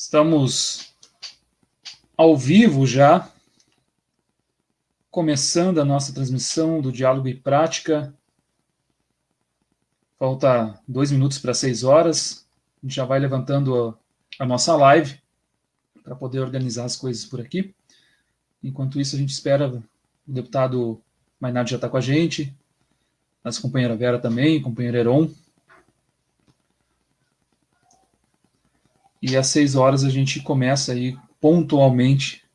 Estamos ao vivo já, começando a nossa transmissão do Diálogo e Prática. Falta 2 minutos para 6 horas. A gente já vai levantando a nossa live para poder organizar as coisas por aqui. Enquanto isso, a gente espera, o deputado Mainardi já está com a gente, nossa companheira Vera também, companheiro Heron. E às 6 horas a gente começa aí pontualmente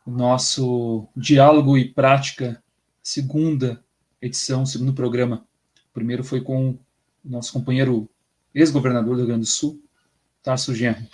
o nosso Diálogo e Prática, segunda edição, segundo programa. O primeiro foi com o nosso companheiro ex-governador do Rio Grande do Sul, Tarso Genro.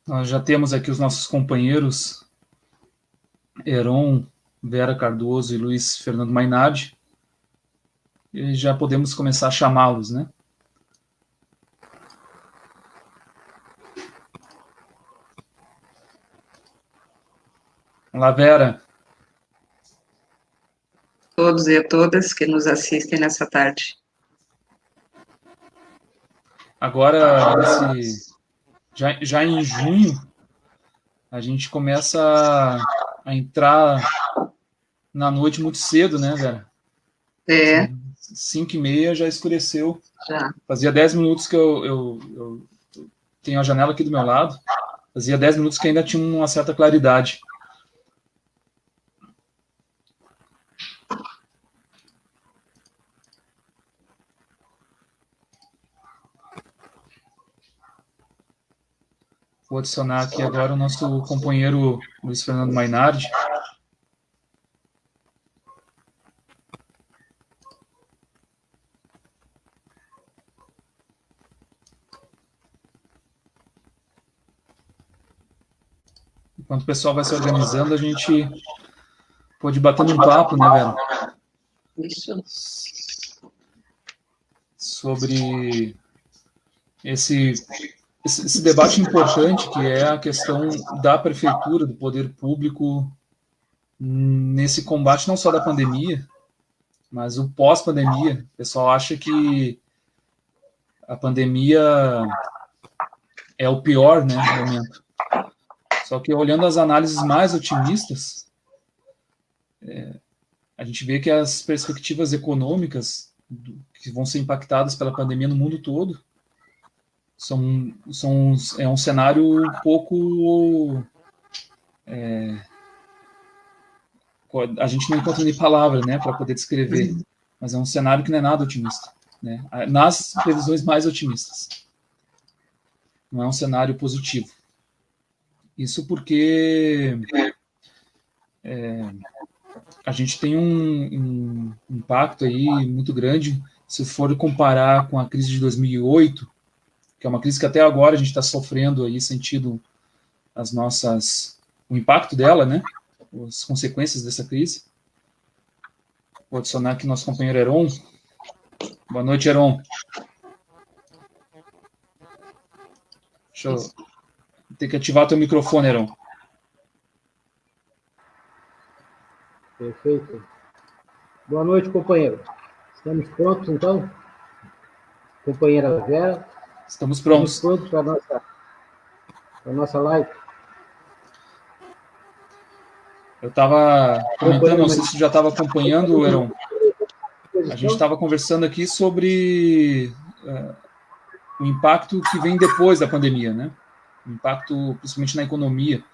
Nós já temos aqui os nossos companheiros Heron, Vera Cardoso e Luiz Fernando Mainardi. E já podemos começar a chamá-los, né? Olá, Vera. Todos e a todas que nos assistem nessa tarde. Agora, já em junho, a gente começa a entrar na noite muito cedo, né, Vera? 5h30 já escureceu. Já. Fazia 10 minutos que eu tenho a janela aqui do meu lado. Fazia 10 minutos que ainda tinha uma certa claridade. Vou adicionar aqui agora o nosso companheiro Luiz Fernando Mainardi. Enquanto o pessoal vai se organizando, a gente pode ir batendo um papo, né, Vera? Isso. Sobre esse debate importante que é a questão da prefeitura, do poder público nesse combate não só da pandemia, mas o pós-pandemia. O pessoal acha que a pandemia é o pior, né, momento. Só que olhando as análises mais otimistas, a gente vê que as perspectivas econômicas que vão ser impactadas pela pandemia no mundo todo é um cenário um pouco... a gente não encontra nem palavra, né, para poder descrever, mas é um cenário que não é nada otimista, né, nas previsões mais otimistas. Não é um cenário positivo. Isso porque a gente tem um impacto aí muito grande, se for comparar com a crise de 2008, que é uma crise que até agora a gente está sofrendo aí, sentindo o impacto dela, né, as consequências dessa crise. Vou adicionar aqui nosso companheiro Heron. Boa noite, Heron. Deixa eu ter que ativar teu microfone, Heron. Perfeito. Boa noite, companheiro. Estamos prontos, então? Companheira Vera? Estamos prontos. Estamos prontos para a nossa live. Eu estava comentando, não sei se já estava acompanhando, Heron. A gente estava conversando aqui sobre o impacto que vem depois da pandemia, né? O impacto, principalmente na economia.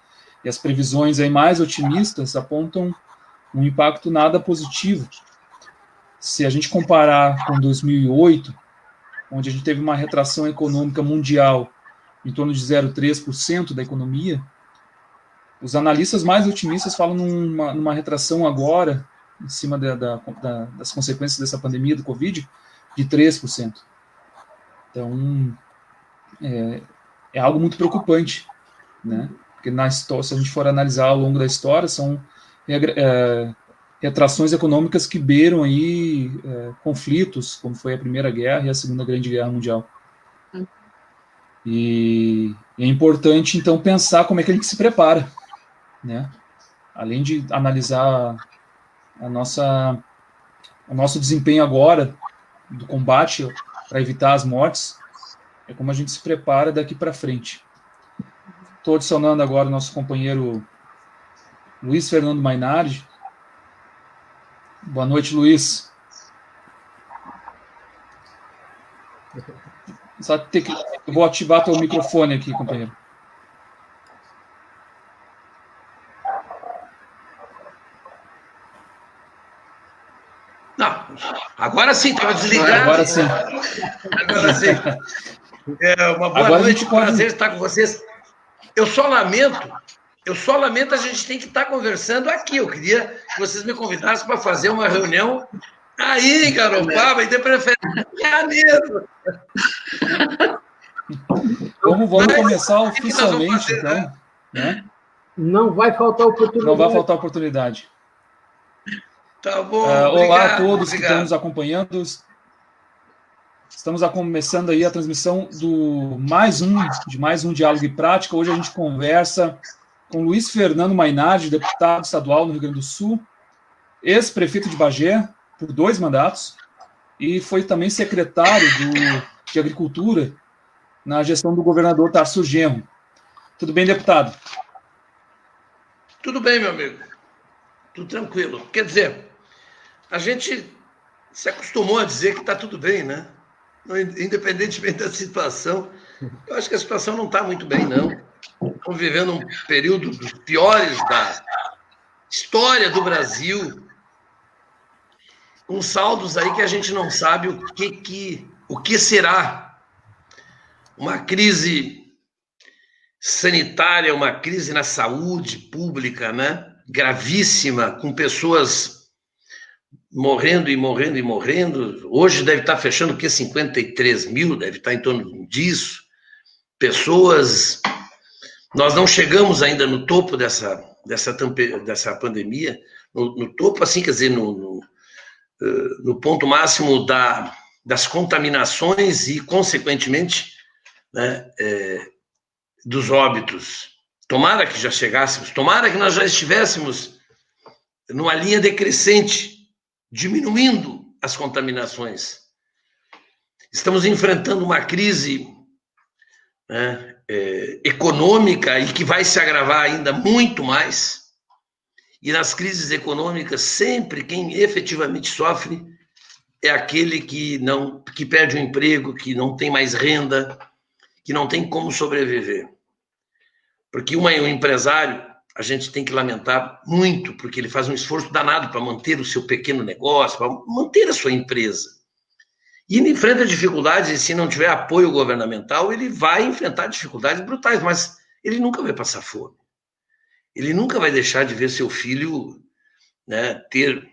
E as previsões aí mais otimistas apontam um impacto nada positivo. Se a gente comparar com 2008, onde a gente teve uma retração econômica mundial em torno de 0,3% da economia, os analistas mais otimistas falam numa retração agora, em cima das consequências dessa pandemia do Covid, de 3%. Então, é algo muito preocupante, né? Porque se a gente for analisar ao longo da história, são retrações econômicas que beiram aí conflitos, como foi a Primeira Guerra e a Segunda Grande Guerra Mundial. E é importante, então, pensar como é que a gente se prepara, né? Além de analisar o nosso desempenho agora do combate para evitar as mortes, é como a gente se prepara daqui para frente. Estou adicionando agora o nosso companheiro Luiz Fernando Mainardi. Boa noite, Luiz. Eu vou ativar teu microfone aqui, companheiro. Não, agora sim, estava desligado. Agora sim. Agora sim. Uma boa noite, prazer estar com vocês. Eu só lamento, a gente tem que estar conversando aqui. Eu queria que vocês me convidassem para fazer uma reunião aí em Garopaba, e de preferência em janeiro. Vamos começar oficialmente, então. Né? Não vai faltar oportunidade. Não vai faltar oportunidade. Tá bom, olá a todos que estão nos acompanhando. Estamos começando aí a transmissão de mais um Diálogo e Prática. Hoje a gente conversa com Luiz Fernando Mainardi, deputado estadual no Rio Grande do Sul, ex-prefeito de Bagé por 2 mandatos, e foi também secretário de Agricultura na gestão do governador Tarso Genro. Tudo bem, deputado? Tudo bem, meu amigo. Tudo tranquilo. Quer dizer, a gente se acostumou a dizer que está tudo bem, né? Independentemente da situação. Eu acho que a situação não está muito bem, não. Estamos vivendo um período dos piores da história do Brasil, com saldos aí que a gente não sabe o que será. Uma crise sanitária, uma crise na saúde pública, né? Gravíssima, com pessoas morrendo e morrendo e morrendo. Hoje deve estar fechando o quê? 53 mil, deve estar em torno disso. Pessoas... Nós não chegamos ainda no topo dessa pandemia, no topo, assim, quer dizer, no ponto máximo das contaminações e, consequentemente, né, dos óbitos. Tomara que já chegássemos, tomara que nós já estivéssemos numa linha decrescente, diminuindo as contaminações. Estamos enfrentando uma crise, né, econômica, e que vai se agravar ainda muito mais. E nas crises econômicas, sempre quem efetivamente sofre é aquele que perde o emprego, que não tem mais renda, que não tem como sobreviver. Porque um empresário, a gente tem que lamentar muito, porque ele faz um esforço danado para manter o seu pequeno negócio, para manter a sua empresa. E ele enfrenta dificuldades, e se não tiver apoio governamental, ele vai enfrentar dificuldades brutais, mas ele nunca vai passar fome. Ele nunca vai deixar de ver seu filho, né, ter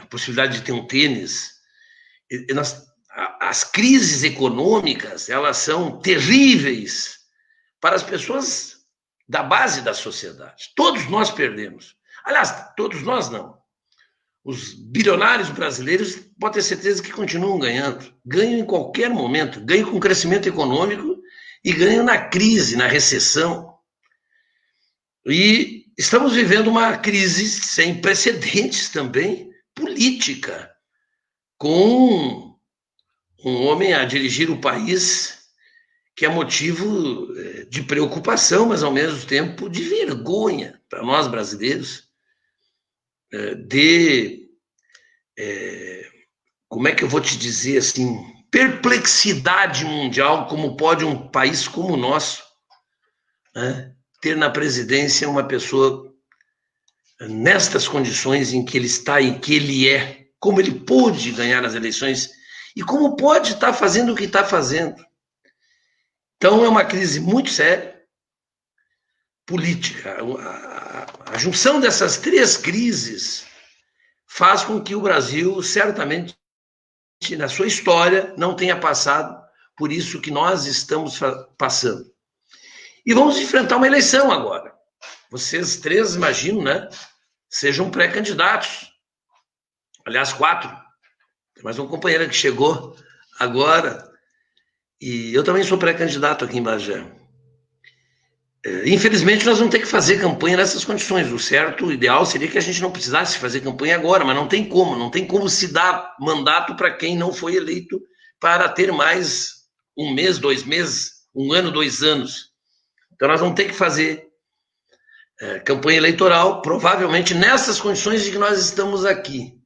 a possibilidade de ter um tênis. As crises econômicas, elas são terríveis para as pessoas da base da sociedade. Todos nós perdemos. Aliás, todos nós não. os bilionários brasileiros, pode ter certeza que continuam ganhando. Ganham em qualquer momento, ganham com crescimento econômico e ganham na crise, na recessão. E estamos vivendo uma crise sem precedentes também, política, com um homem a dirigir o país que é motivo de preocupação, mas ao mesmo tempo de vergonha para nós brasileiros, como é que eu vou te dizer assim, perplexidade mundial, como pode um país como o nosso, né, ter na presidência uma pessoa nestas condições em que ele está, em que ele é, como ele pôde ganhar as eleições e como pode estar fazendo o que está fazendo. Então, é uma crise muito séria, política. A junção dessas três crises faz com que o Brasil, certamente, na sua história, não tenha passado por isso que nós estamos passando. E vamos enfrentar uma eleição agora. Vocês três, imagino, né, sejam pré-candidatos. Aliás, 4. Tem mais uma companheira que chegou agora. E eu também sou pré-candidato aqui em Bagé. Infelizmente, nós vamos ter que fazer campanha nessas condições. O certo, o ideal seria que a gente não precisasse fazer campanha agora, mas não tem como se dar mandato para quem não foi eleito para ter mais 1 mês, 2 meses, 1 ano, 2 anos. Então, nós vamos ter que fazer campanha eleitoral, provavelmente nessas condições de que nós estamos aqui,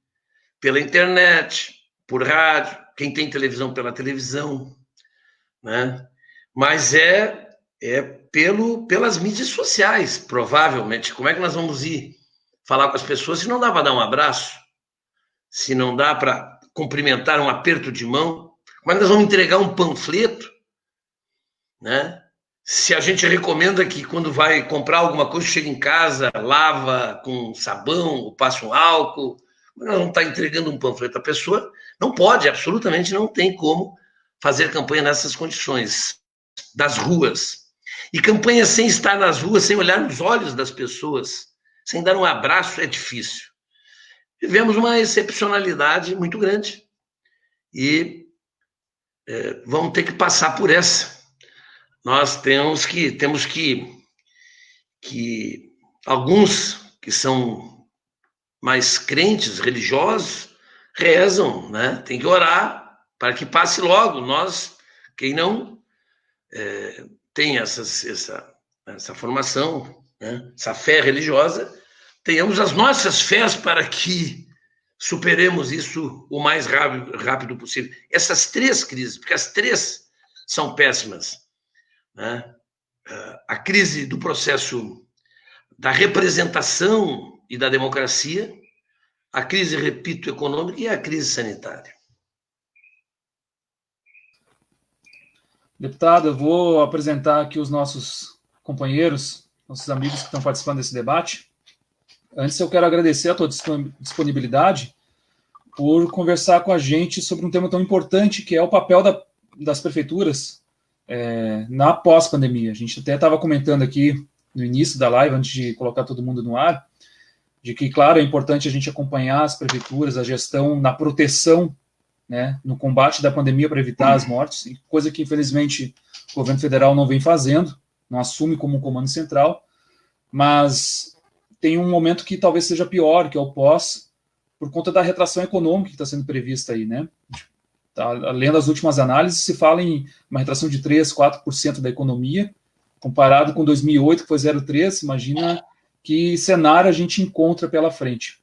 pela internet, por rádio, quem tem televisão pela televisão, né? Mas pelas mídias sociais, provavelmente. Como é que nós vamos ir falar com as pessoas se não dá para dar um abraço? Se não dá para cumprimentar um aperto de mão? Como é que nós vamos entregar um panfleto? Né? Se a gente recomenda que quando vai comprar alguma coisa, chega em casa, lava com sabão, ou passa um álcool, nós vamos estar entregando um panfleto. A pessoa não pode, absolutamente não tem como fazer campanha nessas condições, das ruas. E campanha sem estar nas ruas, sem olhar nos olhos das pessoas, sem dar um abraço, é difícil. Vivemos uma excepcionalidade muito grande e vamos ter que passar por essa. Nós temos que alguns que são mais crentes, religiosos, rezam, né? Tem que orar para que passe logo. Nós, quem não tem essa formação, né? Essa fé religiosa, tenhamos as nossas fés para que superemos isso o mais rápido possível. Essas 3 crises, porque as 3 são péssimas, né? A crise do processo da representação e da democracia, a crise, repito, econômica e a crise sanitária. Deputado, eu vou apresentar aqui os nossos companheiros, nossos amigos que estão participando desse debate. Antes, eu quero agradecer a tua disponibilidade por conversar com a gente sobre um tema tão importante, que é o papel das prefeituras na pós-pandemia. A gente até estava comentando aqui no início da live, antes de colocar todo mundo no ar, de que, claro, é importante a gente acompanhar as prefeituras, a gestão na proteção, né, no combate da pandemia para evitar as mortes, coisa que, infelizmente, o governo federal não vem fazendo, não assume como um comando central, mas tem um momento que talvez seja pior, que é o pós, por conta da retração econômica que está sendo prevista aí, né? Além das últimas análises, se fala em uma retração de 3%, 4% da economia, comparado com 2008, que foi 0,3%, imagina que cenário a gente encontra pela frente.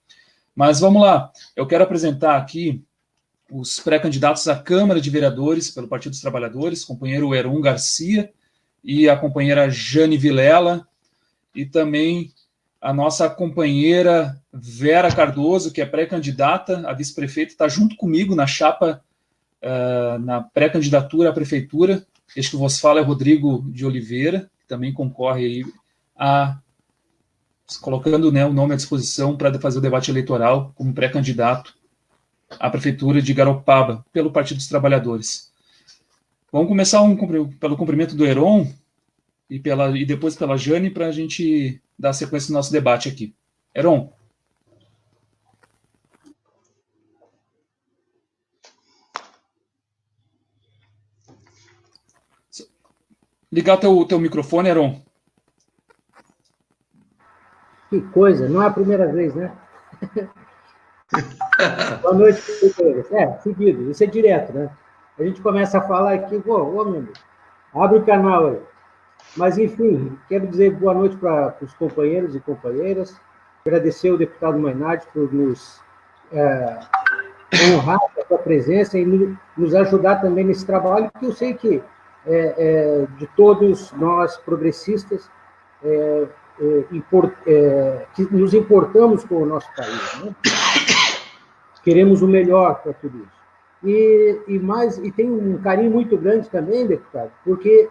Mas vamos lá, eu quero apresentar aqui os pré-candidatos à Câmara de Vereadores pelo Partido dos Trabalhadores, companheiro Heron Garcia e a companheira Jane Vilela, e também a nossa companheira Vera Cardoso, que é pré-candidata a vice-prefeita, está junto comigo na chapa, na pré-candidatura à prefeitura. Este que vos fala é Rodrigo de Oliveira, que também concorre aí colocando, né, o nome à disposição para fazer o debate eleitoral como pré-candidato à prefeitura de Garopaba, pelo Partido dos Trabalhadores. Vamos começar pelo cumprimento do Heron e depois pela Jane, para a gente dar sequência no nosso debate aqui. Heron. ligar teu microfone, Aron. Que coisa, não é a primeira vez, né? Boa noite, companheiros. Seguido, isso é direto, né? A gente começa a falar aqui, meu amigo, abre o canal aí. Mas, enfim, quero dizer boa noite para os companheiros e companheiras, agradecer ao deputado Mainardi por nos honrar com a sua presença e nos ajudar também nesse trabalho, que eu sei que de todos nós progressistas, que nos importamos com o nosso país, né? Queremos o melhor para tudo isso. E tem um carinho muito grande também, deputado, porque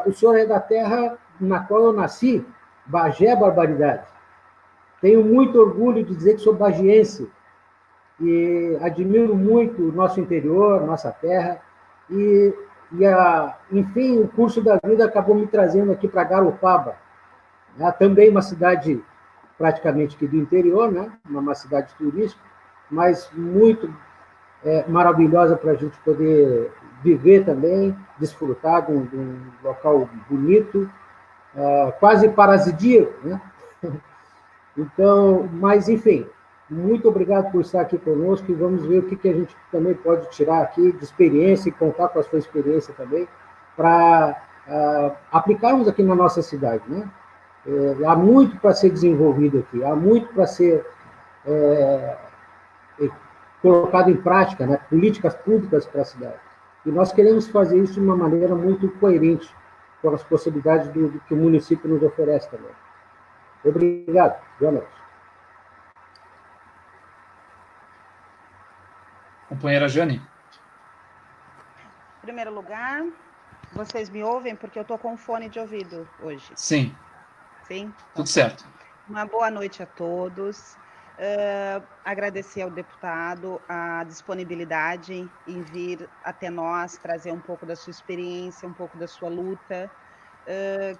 o senhor é da terra na qual eu nasci, Bagé Barbaridade. Tenho muito orgulho de dizer que sou bagiense e admiro muito o nosso interior, nossa terra, enfim, o curso da vida acabou me trazendo aqui para Garopaba, né? Também uma cidade praticamente aqui do interior, né? Uma cidade turística, mas muito maravilhosa para a gente poder viver também, desfrutar de um local bonito, quase paradisíaco, né? Então, mas enfim, muito obrigado por estar aqui conosco e vamos ver o que a gente também pode tirar aqui de experiência e contar com a sua experiência também para aplicarmos aqui na nossa cidade, né? Há muito para ser desenvolvido aqui, há muito para ser colocado em prática, né? Políticas públicas para a cidade. E nós queremos fazer isso de uma maneira muito coerente com as possibilidades do que o município nos oferece também. Obrigado. Boa noite. Companheira Jane. Em primeiro lugar, vocês me ouvem porque eu estou com fone de ouvido hoje. Sim. Sim? Tudo certo. Uma boa noite a todos. Agradecer ao deputado a disponibilidade em vir até nós, trazer um pouco da sua experiência, um pouco da sua luta.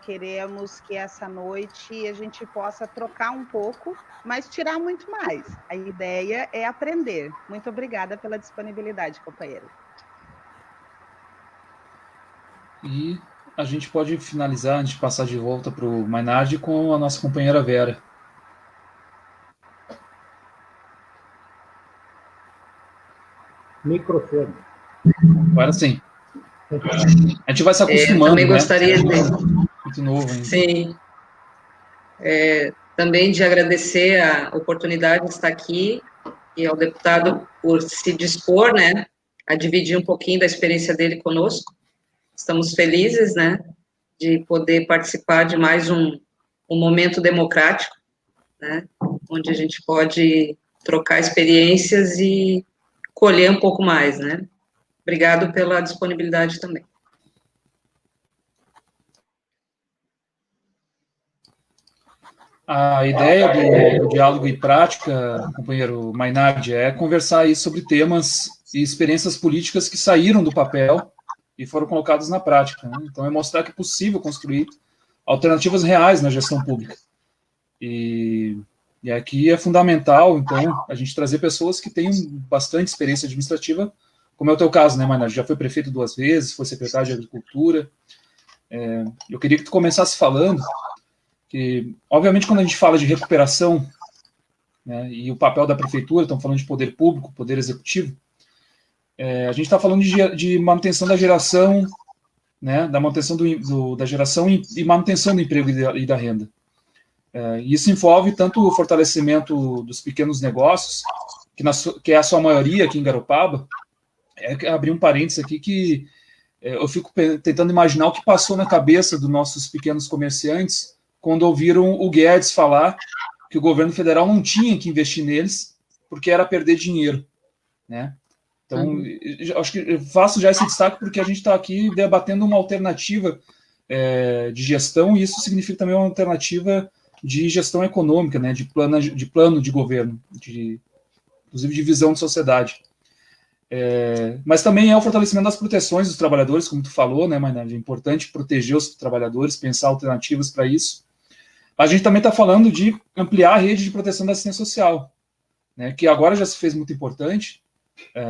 Queremos que essa noite a gente possa trocar um pouco, mas tirar muito mais. A ideia é aprender. Muito obrigada pela disponibilidade, companheiro. E a gente pode finalizar, antes de passar de volta para o Mainardi, com a nossa companheira Vera. Microfone. Agora sim. A gente vai se acostumando, também gostaria de... Muito novo ainda. Sim. Também de agradecer a oportunidade de estar aqui e ao deputado por se dispor, né, a dividir um pouquinho da experiência dele conosco. Estamos felizes, né, de poder participar de mais um momento democrático, né, onde a gente pode trocar experiências e colher um pouco mais, né. Obrigado pela disponibilidade também. A ideia do diálogo e prática, companheiro Mainardi, é conversar aí sobre temas e experiências políticas que saíram do papel e foram colocadas na prática, né? Então, é mostrar que é possível construir alternativas reais na gestão pública. E aqui é fundamental, então, a gente trazer pessoas que tenham bastante experiência administrativa, como é o teu caso, né, Mainardi? Já foi prefeito 2 vezes, foi secretário de Agricultura. Eu queria que tu começasse falando que, obviamente, quando a gente fala de recuperação, né, e o papel da prefeitura, estamos falando de poder público, poder executivo, a gente está falando de manutenção da geração, né, da manutenção da geração e manutenção do emprego e da renda. Isso envolve tanto o fortalecimento dos pequenos negócios, que é a sua maioria aqui em Garopaba. Abrir um parênteses aqui que eu fico tentando imaginar o que passou na cabeça dos nossos pequenos comerciantes quando ouviram o Guedes falar que o governo federal não tinha que investir neles porque era perder dinheiro, né? Então, acho que eu faço já esse destaque porque a gente está aqui debatendo uma alternativa de gestão, e isso significa também uma alternativa de gestão econômica, né? De plano de governo, inclusive de visão de sociedade. Mas também é o fortalecimento das proteções dos trabalhadores, como tu falou, né, Mainardi? É importante proteger os trabalhadores, pensar alternativas para isso. A gente também está falando de ampliar a rede de proteção da assistência social, né, que agora já se fez muito importante,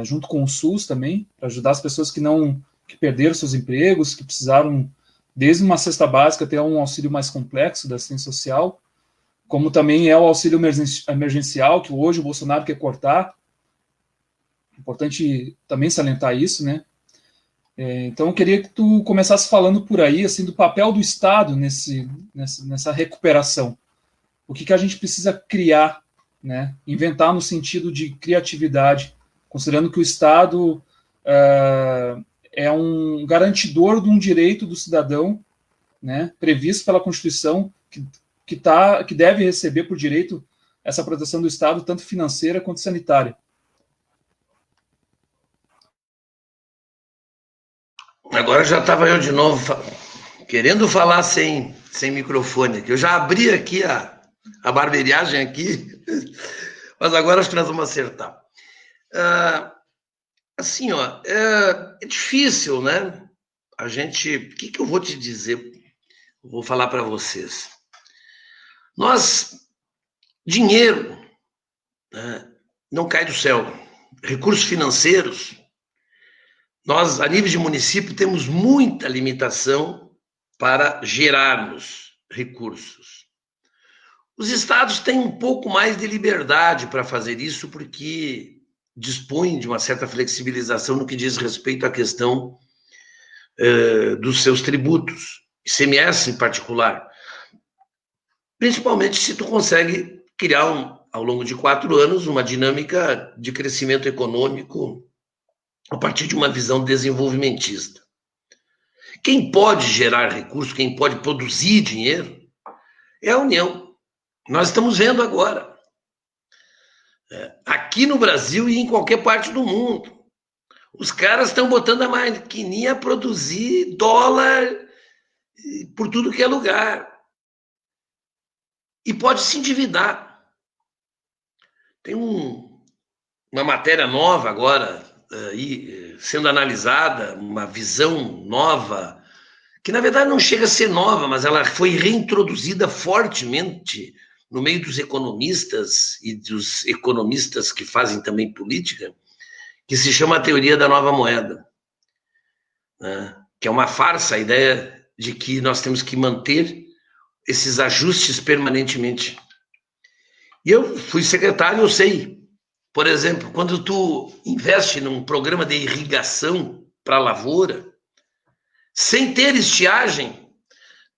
junto com o SUS também, para ajudar as pessoas que perderam seus empregos, que precisaram desde uma cesta básica até um auxílio mais complexo da assistência social, como também é o auxílio emergencial, que hoje o Bolsonaro quer cortar. Importante também salientar isso, né? Então, eu queria que tu começasse falando por aí, assim, do papel do Estado nessa recuperação. O que a gente precisa criar, né? Inventar no sentido de criatividade, considerando que o Estado é um garantidor de um direito do cidadão, né? Previsto pela Constituição, que deve receber por direito essa proteção do Estado, tanto financeira quanto sanitária. Agora já estava eu de novo querendo falar sem microfone, que eu já abri aqui a barbeariagem aqui, mas agora acho que nós vamos acertar. Assim, ó, é difícil, né? O que eu vou te dizer? Eu vou falar para vocês. Dinheiro, né, não cai do céu. Recursos financeiros, nós, a nível de município, temos muita limitação para gerarmos recursos. Os estados têm um pouco mais de liberdade para fazer isso, porque dispõem de uma certa flexibilização no que diz respeito à questão dos seus tributos, ICMS em particular. Principalmente se tu consegue criar, ao longo de 4 anos, uma dinâmica de crescimento econômico a partir de uma visão desenvolvimentista. Quem pode gerar recursos, quem pode produzir dinheiro, é a União. Nós estamos vendo agora. Aqui no Brasil e em qualquer parte do mundo. Os caras estão botando a maquininha a produzir dólar por tudo que é lugar. E pode se endividar. Tem uma matéria nova agora, aí, sendo analisada, uma visão nova, que na verdade não chega a ser nova, mas ela foi reintroduzida fortemente no meio dos economistas e dos economistas que fazem também política, que se chama a teoria da nova moeda, né? Que é uma farsa a ideia de que nós temos que manter esses ajustes permanentemente. E eu fui secretário, eu sei. Por exemplo, quando tu investe num programa de irrigação para a lavoura, sem ter estiagem,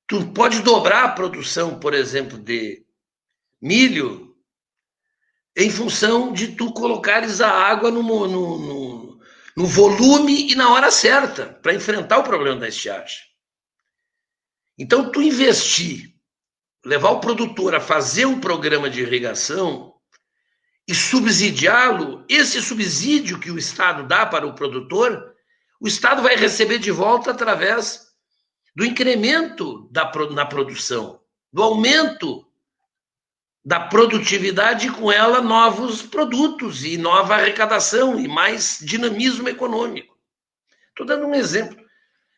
tu pode dobrar a produção, por exemplo, de milho, em função de tu colocares a água no volume e na hora certa, para enfrentar o problema da estiagem. Então, tu investir, levar o produtor a fazer um programa de irrigação e subsidiá-lo, esse subsídio que o Estado dá para o produtor, o Estado vai receber de volta através do incremento na produção, do aumento da produtividade e com ela novos produtos e nova arrecadação e mais dinamismo econômico. Estou dando um exemplo.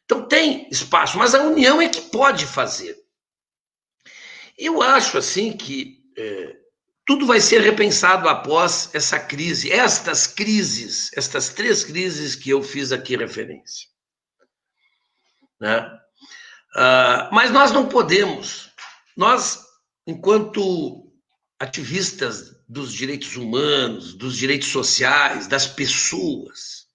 Então tem espaço, mas a União é que pode fazer. Eu acho assim que tudo vai ser repensado após essa crise, estas 3 crises que eu fiz aqui referência. Né? Mas nós não podemos, nós, enquanto ativistas dos direitos humanos, dos direitos sociais, das pessoas,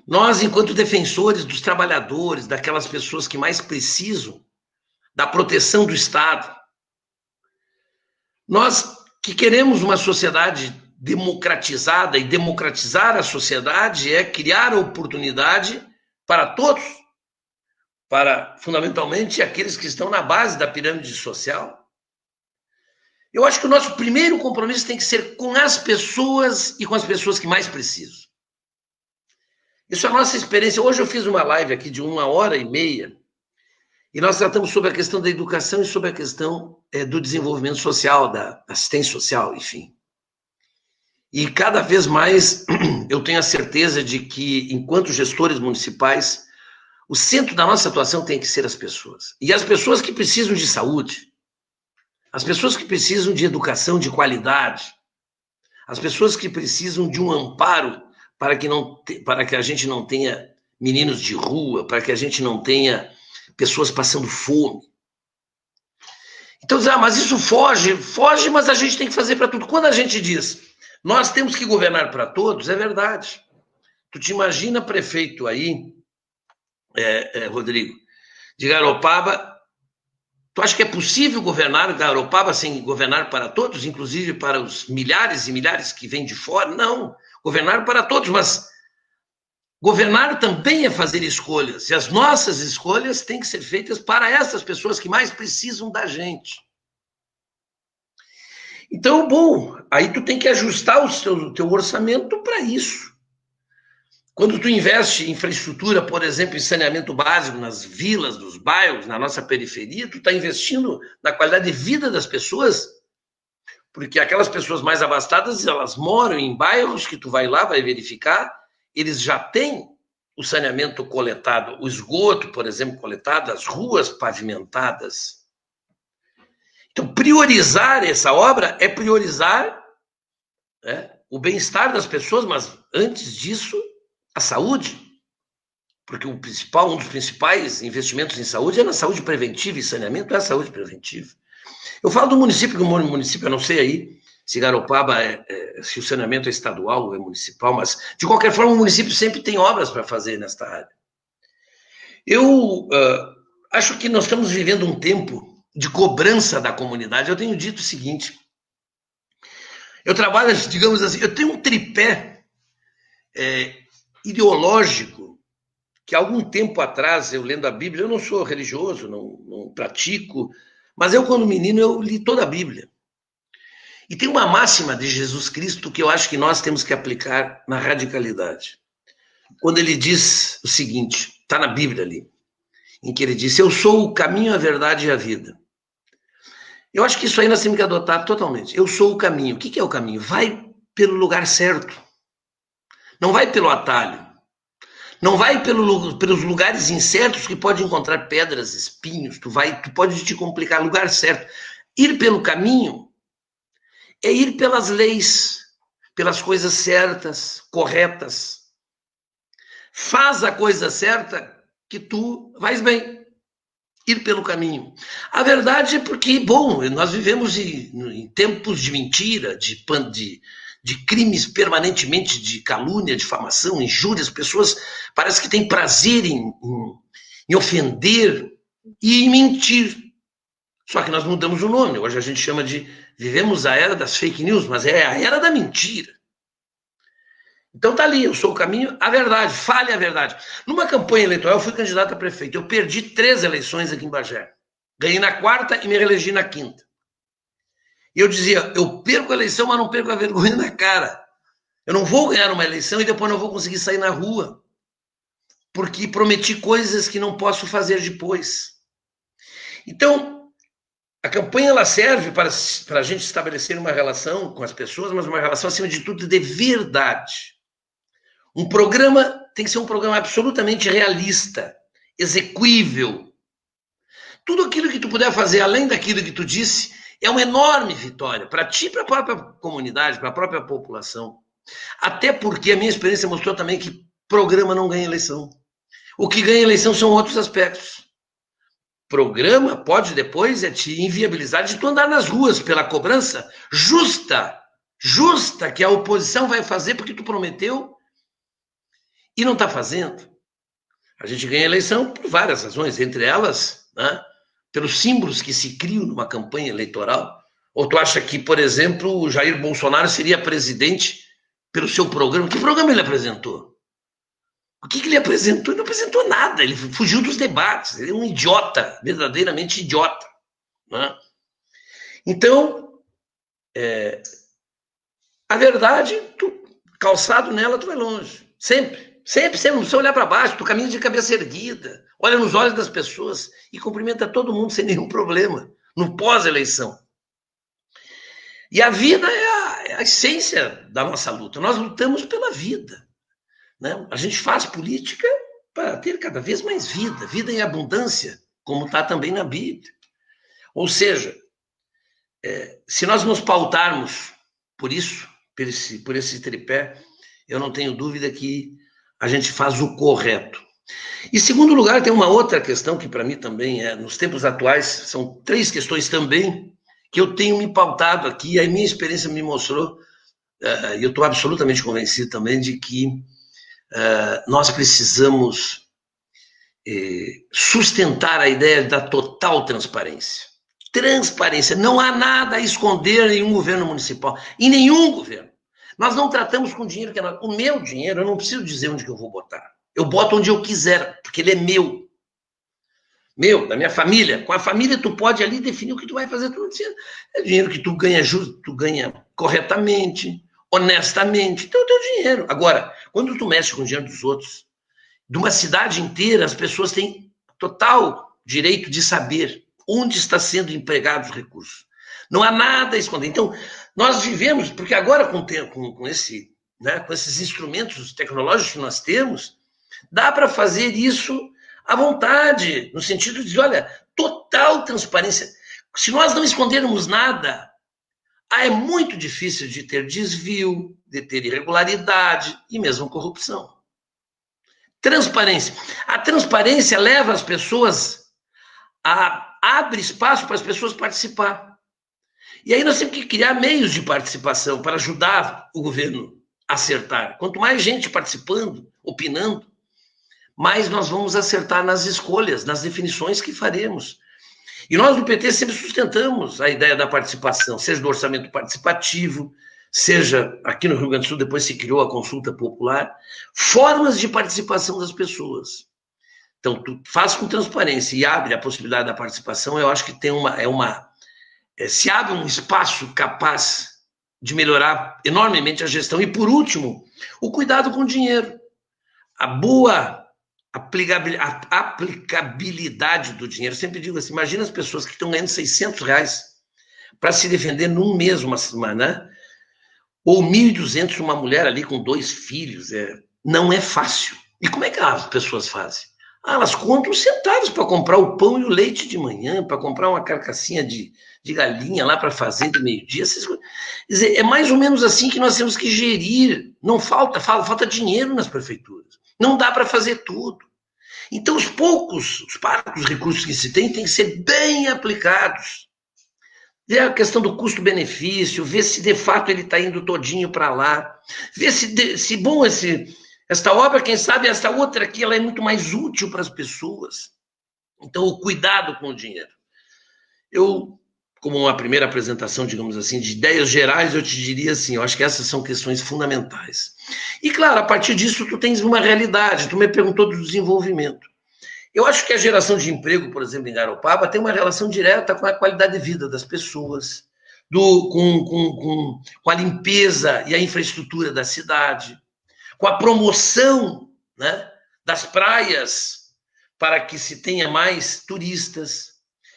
nós, enquanto defensores dos trabalhadores, daquelas pessoas que mais precisam da proteção do Estado, nós que queremos uma sociedade democratizada, e democratizar a sociedade é criar oportunidade para todos, para, fundamentalmente, aqueles que estão na base da pirâmide social. Eu acho que o nosso primeiro compromisso tem que ser com as pessoas e com as pessoas que mais precisam. Isso é a nossa experiência. Hoje eu fiz uma live aqui de 1h30 e nós tratamos sobre a questão da educação e sobre a questão do desenvolvimento social, da assistência social, enfim. E cada vez mais eu tenho a certeza de que, enquanto gestores municipais, o centro da nossa atuação tem que ser as pessoas. E as pessoas que precisam de saúde, as pessoas que precisam de educação de qualidade, as pessoas que precisam de um amparo para que a gente não tenha meninos de rua, para que a gente não tenha pessoas passando fome. Então, mas isso foge, mas a gente tem que fazer para tudo. Quando a gente diz, nós temos que governar para todos, é verdade. Tu te imagina prefeito aí, Rodrigo, de Garopaba, tu acha que é possível governar Garopaba sem governar para todos, inclusive para os milhares e milhares que vêm de fora? Não, governar para todos, mas governar também é fazer escolhas, e as nossas escolhas têm que ser feitas para essas pessoas que mais precisam da gente. Então, bom, aí tu tem que ajustar o teu orçamento para isso. Quando tu investe em infraestrutura, por exemplo, em saneamento básico nas vilas, nos bairros, na nossa periferia, tu está investindo na qualidade de vida das pessoas, porque aquelas pessoas mais abastadas, elas moram em bairros que tu vai lá, vai verificar, eles já têm o saneamento coletado, o esgoto, por exemplo, coletado, as ruas pavimentadas. Então, priorizar essa obra é priorizar o bem-estar das pessoas, mas antes disso, a saúde, porque um dos principais investimentos em saúde é na saúde preventiva, e saneamento é a saúde preventiva. Eu falo do município, que o município, eu não sei aí se Garopaba, se o saneamento é estadual ou é municipal, mas, de qualquer forma, o município sempre tem obras para fazer nesta área. Eu acho que nós estamos vivendo um tempo de cobrança da comunidade. Eu tenho dito o seguinte, eu trabalho, digamos assim, eu tenho um tripé ideológico, que há algum tempo atrás, eu lendo a Bíblia, eu não sou religioso, não pratico, mas eu, quando menino, eu li toda a Bíblia. E tem uma máxima de Jesus Cristo que eu acho que nós temos que aplicar na radicalidade. Quando ele diz o seguinte, está na Bíblia ali, em que ele diz, eu sou o caminho, a verdade e a vida. Eu acho que isso aí nós temos que adotar totalmente. Eu sou o caminho. O que é o caminho? Vai pelo lugar certo. Não vai pelo atalho. Não vai pelos lugares incertos que pode encontrar pedras, espinhos. Tu pode te complicar. Lugar certo. Ir pelo caminho é ir pelas leis, pelas coisas certas, corretas. Faz a coisa certa que tu vais bem. Ir pelo caminho. A verdade é porque, bom, nós vivemos em tempos de mentira, de crimes permanentemente, de calúnia, difamação, injúrias, pessoas parece que têm prazer em ofender e em mentir. Só que nós mudamos o nome, hoje a gente chama vivemos a era das fake news, mas é a era da mentira. Então tá ali, eu sou o caminho, a verdade, fale a verdade. Numa campanha eleitoral, eu fui candidato a prefeito, eu perdi 3 eleições aqui em Bagé. Ganhei na 4ª e me reelegi na 5ª. E eu dizia, eu perco a eleição, mas não perco a vergonha na cara. Eu não vou ganhar uma eleição e depois não vou conseguir sair na rua, porque prometi coisas que não posso fazer depois. Então, a campanha ela serve para a gente estabelecer uma relação com as pessoas, mas uma relação, acima de tudo, de verdade. Um programa tem que ser um programa absolutamente realista, execuível. Tudo aquilo que tu puder fazer, além daquilo que tu disse, é uma enorme vitória para ti e para a própria comunidade, para a própria população. Até porque a minha experiência mostrou também que programa não ganha eleição. O que ganha eleição são outros aspectos. Programa pode depois te inviabilizar de tu andar nas ruas pela cobrança justa que a oposição vai fazer porque tu prometeu e não está fazendo. A gente ganha eleição por várias razões, entre elas, né, pelos símbolos que se criam numa campanha eleitoral. Ou tu acha que, por exemplo, o Jair Bolsonaro seria presidente pelo seu programa? Que programa ele apresentou? O que ele apresentou? Ele não apresentou nada, ele fugiu dos debates, ele é um idiota, verdadeiramente idiota. Né? Então, a verdade, calçado nela, tu vai longe. Sempre, não precisa olhar para baixo, tu caminha de cabeça erguida, olha nos olhos das pessoas e cumprimenta todo mundo sem nenhum problema, no pós-eleição. E a vida é a essência da nossa luta, nós lutamos pela vida. Né? A gente faz política para ter cada vez mais vida em abundância, como está também na Bíblia. Ou seja, se nós nos pautarmos por isso, por esse tripé, eu não tenho dúvida que a gente faz o correto. E, segundo lugar, tem uma outra questão que, para mim, também nos tempos atuais, são 3 questões também que eu tenho me pautado aqui, e a minha experiência me mostrou, e eu estou absolutamente convencido também de que nós precisamos sustentar a ideia da total transparência. Transparência, não há nada a esconder em um governo municipal, em nenhum governo. Nós não tratamos com dinheiro que é nosso. O meu dinheiro, eu não preciso dizer onde que eu vou botar. Eu boto onde eu quiser, porque ele é meu. Meu, da minha família. Com a família, tu pode ali definir o que tu vai fazer. É dinheiro que tu ganha justo, tu ganha corretamente, honestamente. Então é o teu dinheiro. Agora, quando tu mexe com o dinheiro dos outros, de uma cidade inteira, as pessoas têm total direito de saber onde está sendo empregado os recursos. Não há nada a esconder. Então, nós vivemos, porque agora com esses instrumentos tecnológicos que nós temos, dá para fazer isso à vontade, no sentido de, olha, total transparência. Se nós não escondermos nada, é muito difícil de ter desvio, de ter irregularidade e mesmo corrupção. Transparência. A transparência leva as pessoas abre espaço para as pessoas participar. E aí nós temos que criar meios de participação para ajudar o governo a acertar. Quanto mais gente participando, opinando, mais nós vamos acertar nas escolhas, nas definições que faremos. E nós do PT sempre sustentamos a ideia da participação, seja do orçamento participativo, seja aqui no Rio Grande do Sul, depois se criou a consulta popular, formas de participação das pessoas. Então, tu faz com transparência e abre a possibilidade da participação, eu acho que tem se abre um espaço capaz de melhorar enormemente a gestão. E, por último, o cuidado com o dinheiro. A boa aplicabilidade do dinheiro. Eu sempre digo assim, imagina as pessoas que estão ganhando R$600 para se defender num mês, uma semana, ou 1.200 uma mulher ali com 2 filhos. Não é fácil. E como é que as pessoas fazem? Elas contam centavos para comprar o pão e o leite de manhã, para comprar uma carcassinha de galinha lá para fazer de meio-dia. Quer dizer, é mais ou menos assim que nós temos que gerir. Não falta dinheiro nas prefeituras. Não dá para fazer tudo. Então, os poucos recursos que se tem que ser bem aplicados. Ver a questão do custo-benefício, ver se de fato ele está indo todinho para lá, ver se bom esta obra, quem sabe esta outra aqui, ela é muito mais útil para as pessoas. Então, o cuidado com o dinheiro. Eu, como uma primeira apresentação, digamos assim, de ideias gerais, eu te diria assim, eu acho que essas são questões fundamentais. E, claro, a partir disso, tu tens uma realidade, tu me perguntou do desenvolvimento. Eu acho que a geração de emprego, por exemplo, em Garopaba, tem uma relação direta com a qualidade de vida das pessoas, com a limpeza e a infraestrutura da cidade, com a promoção, né, das praias para que se tenha mais turistas,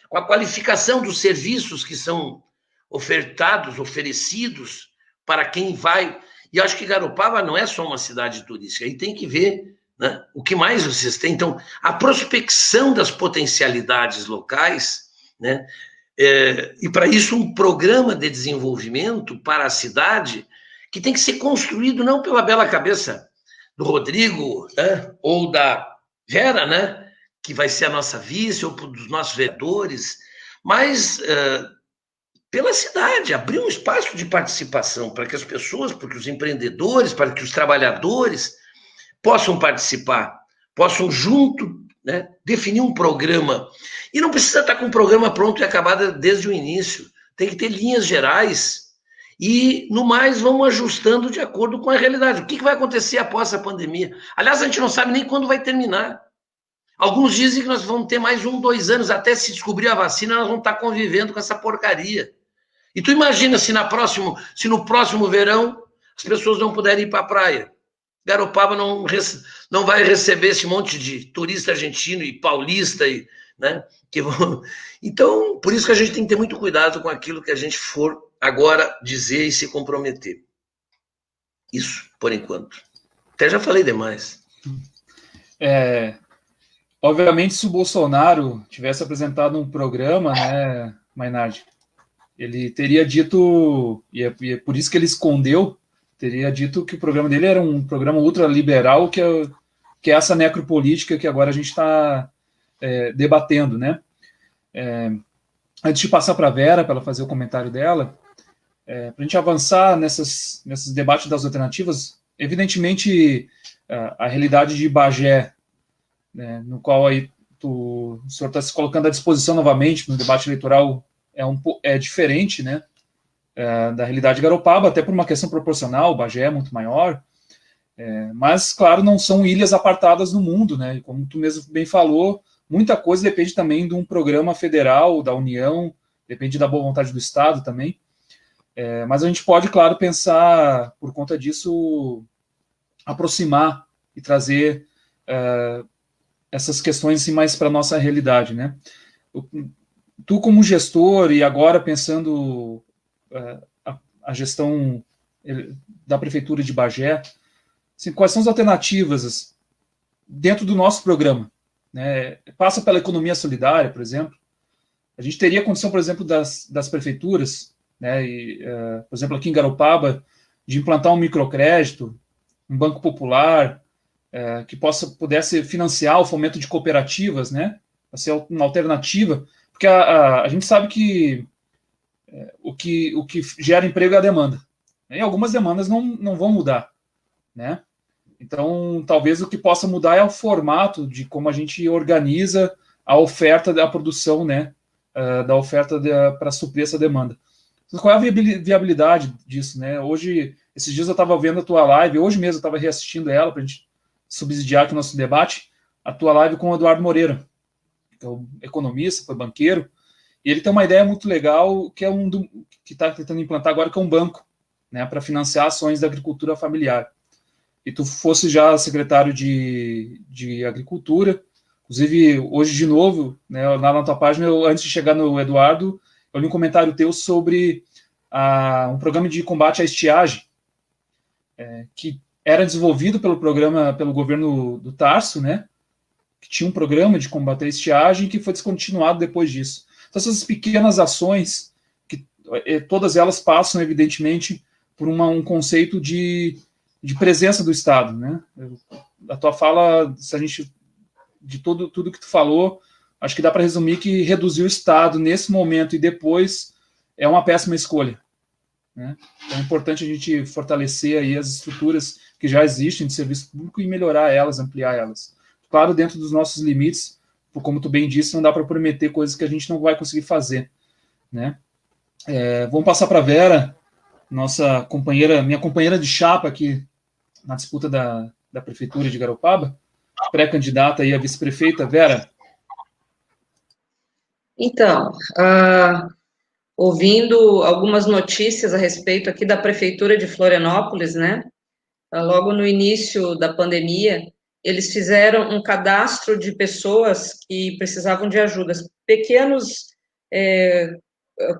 com a qualificação dos serviços que são oferecidos para quem vai. E acho que Garopaba não é só uma cidade turística, aí tem que ver, né, o que mais vocês têm. Então, a prospecção das potencialidades locais, né, e para isso um programa de desenvolvimento para a cidade que tem que ser construído não pela bela cabeça do Rodrigo, né, ou da Vera, né, que vai ser a nossa vice, ou dos nossos vereadores, mas pela cidade, abrir um espaço de participação para que as pessoas, para que os empreendedores, para que os trabalhadores possam participar, possam junto, né, definir um programa. E não precisa estar com um programa pronto e acabado desde o início. Tem que ter linhas gerais. E, no mais, vamos ajustando de acordo com a realidade. O que vai acontecer após a pandemia? Aliás, a gente não sabe nem quando vai terminar. Alguns dizem que nós vamos ter mais 1, 2 anos, até se descobrir a vacina, nós vamos estar convivendo com essa porcaria. E tu imagina se no próximo verão as pessoas não puderem ir para a praia. Garopaba não vai receber esse monte de turista argentino e paulista, né, que vão... Então, por isso que a gente tem que ter muito cuidado com aquilo que a gente for agora dizer e se comprometer. Isso, por enquanto. Até já falei demais. Obviamente, se o Bolsonaro tivesse apresentado um programa, né, Mainardi, ele teria dito, e é por isso que ele escondeu, teria dito que o programa dele era um programa ultraliberal que que é essa necropolítica que agora a gente está debatendo, né? Antes de passar para a Vera, para ela fazer o comentário dela, para a gente avançar nesses debates das alternativas, evidentemente, a realidade de Bagé, né, no qual aí o senhor está se colocando à disposição novamente no debate eleitoral, é diferente, né, da realidade de Garopaba, até por uma questão proporcional. Bagé é muito maior, mas, claro, não são ilhas apartadas no mundo, né, e como tu mesmo bem falou, muita coisa depende também de um programa federal, da União, depende da boa vontade do Estado também, mas a gente pode, claro, pensar, por conta disso, aproximar e trazer essas questões assim, mais para a nossa realidade, né? Tu, como gestor, e agora pensando a gestão da Prefeitura de Bagé, assim, quais são as alternativas dentro do nosso programa? Né? Passa pela economia solidária, por exemplo. A gente teria condição, por exemplo, das prefeituras, né? Por exemplo, aqui em Garopaba, de implantar um microcrédito, um banco popular, que pudesse financiar o fomento de cooperativas, né? Para ser uma alternativa, porque a gente sabe que o que gera emprego é a demanda. E algumas demandas não vão mudar, né? Então, talvez o que possa mudar é o formato de como a gente organiza a oferta da produção, né? Da oferta para suprir essa demanda. Então, qual é a viabilidade disso, né? Hoje, esses dias eu estava vendo a tua live, hoje mesmo eu estava reassistindo ela para a gente subsidiar aqui o nosso debate, a tua live com o Eduardo Moreira, que é um economista, foi banqueiro, e ele tem uma ideia muito legal, que é que está tentando implantar agora, que é um banco, né, para financiar ações da agricultura familiar. E tu fosse já secretário de Agricultura, inclusive hoje de novo, né, lá na tua página, antes de chegar no Eduardo, eu li um comentário teu sobre um programa de combate à estiagem, que era desenvolvido pelo governo do Tarso, né, que tinha um programa de combater a estiagem que foi descontinuado depois disso. Então, essas pequenas ações, que todas elas passam, evidentemente, por um conceito de presença do Estado, né? A tua fala, se a gente, de tudo que tu falou, acho que dá para resumir que reduzir o Estado nesse momento e depois é uma péssima escolha, né? Então é importante a gente fortalecer aí as estruturas que já existem de serviço público e melhorar elas, ampliar elas. Claro, dentro dos nossos limites, como tu bem disse, não dá para prometer coisas que a gente não vai conseguir fazer, né? Vamos passar para a Vera, minha companheira de chapa aqui na disputa da Prefeitura de Garopaba, pré-candidata aí a vice-prefeita. Vera. Então, ouvindo algumas notícias a respeito aqui da Prefeitura de Florianópolis, né? Logo no início da pandemia, eles fizeram um cadastro de pessoas que precisavam de ajuda, pequenos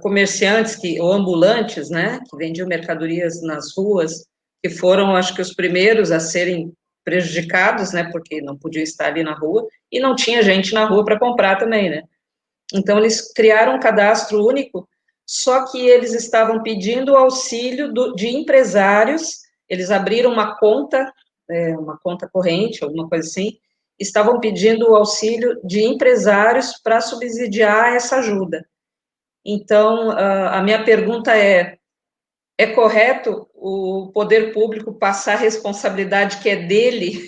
comerciantes ou ambulantes, né, que vendiam mercadorias nas ruas, que foram, acho que, os primeiros a serem prejudicados, né, porque não podia estar ali na rua, e não tinha gente na rua para comprar também, né. Então, eles criaram um cadastro único, só que eles estavam pedindo auxílio de empresários, eles abriram uma conta corrente, alguma coisa assim, estavam pedindo o auxílio de empresários para subsidiar essa ajuda. Então, a minha pergunta é correto o poder público passar a responsabilidade que é dele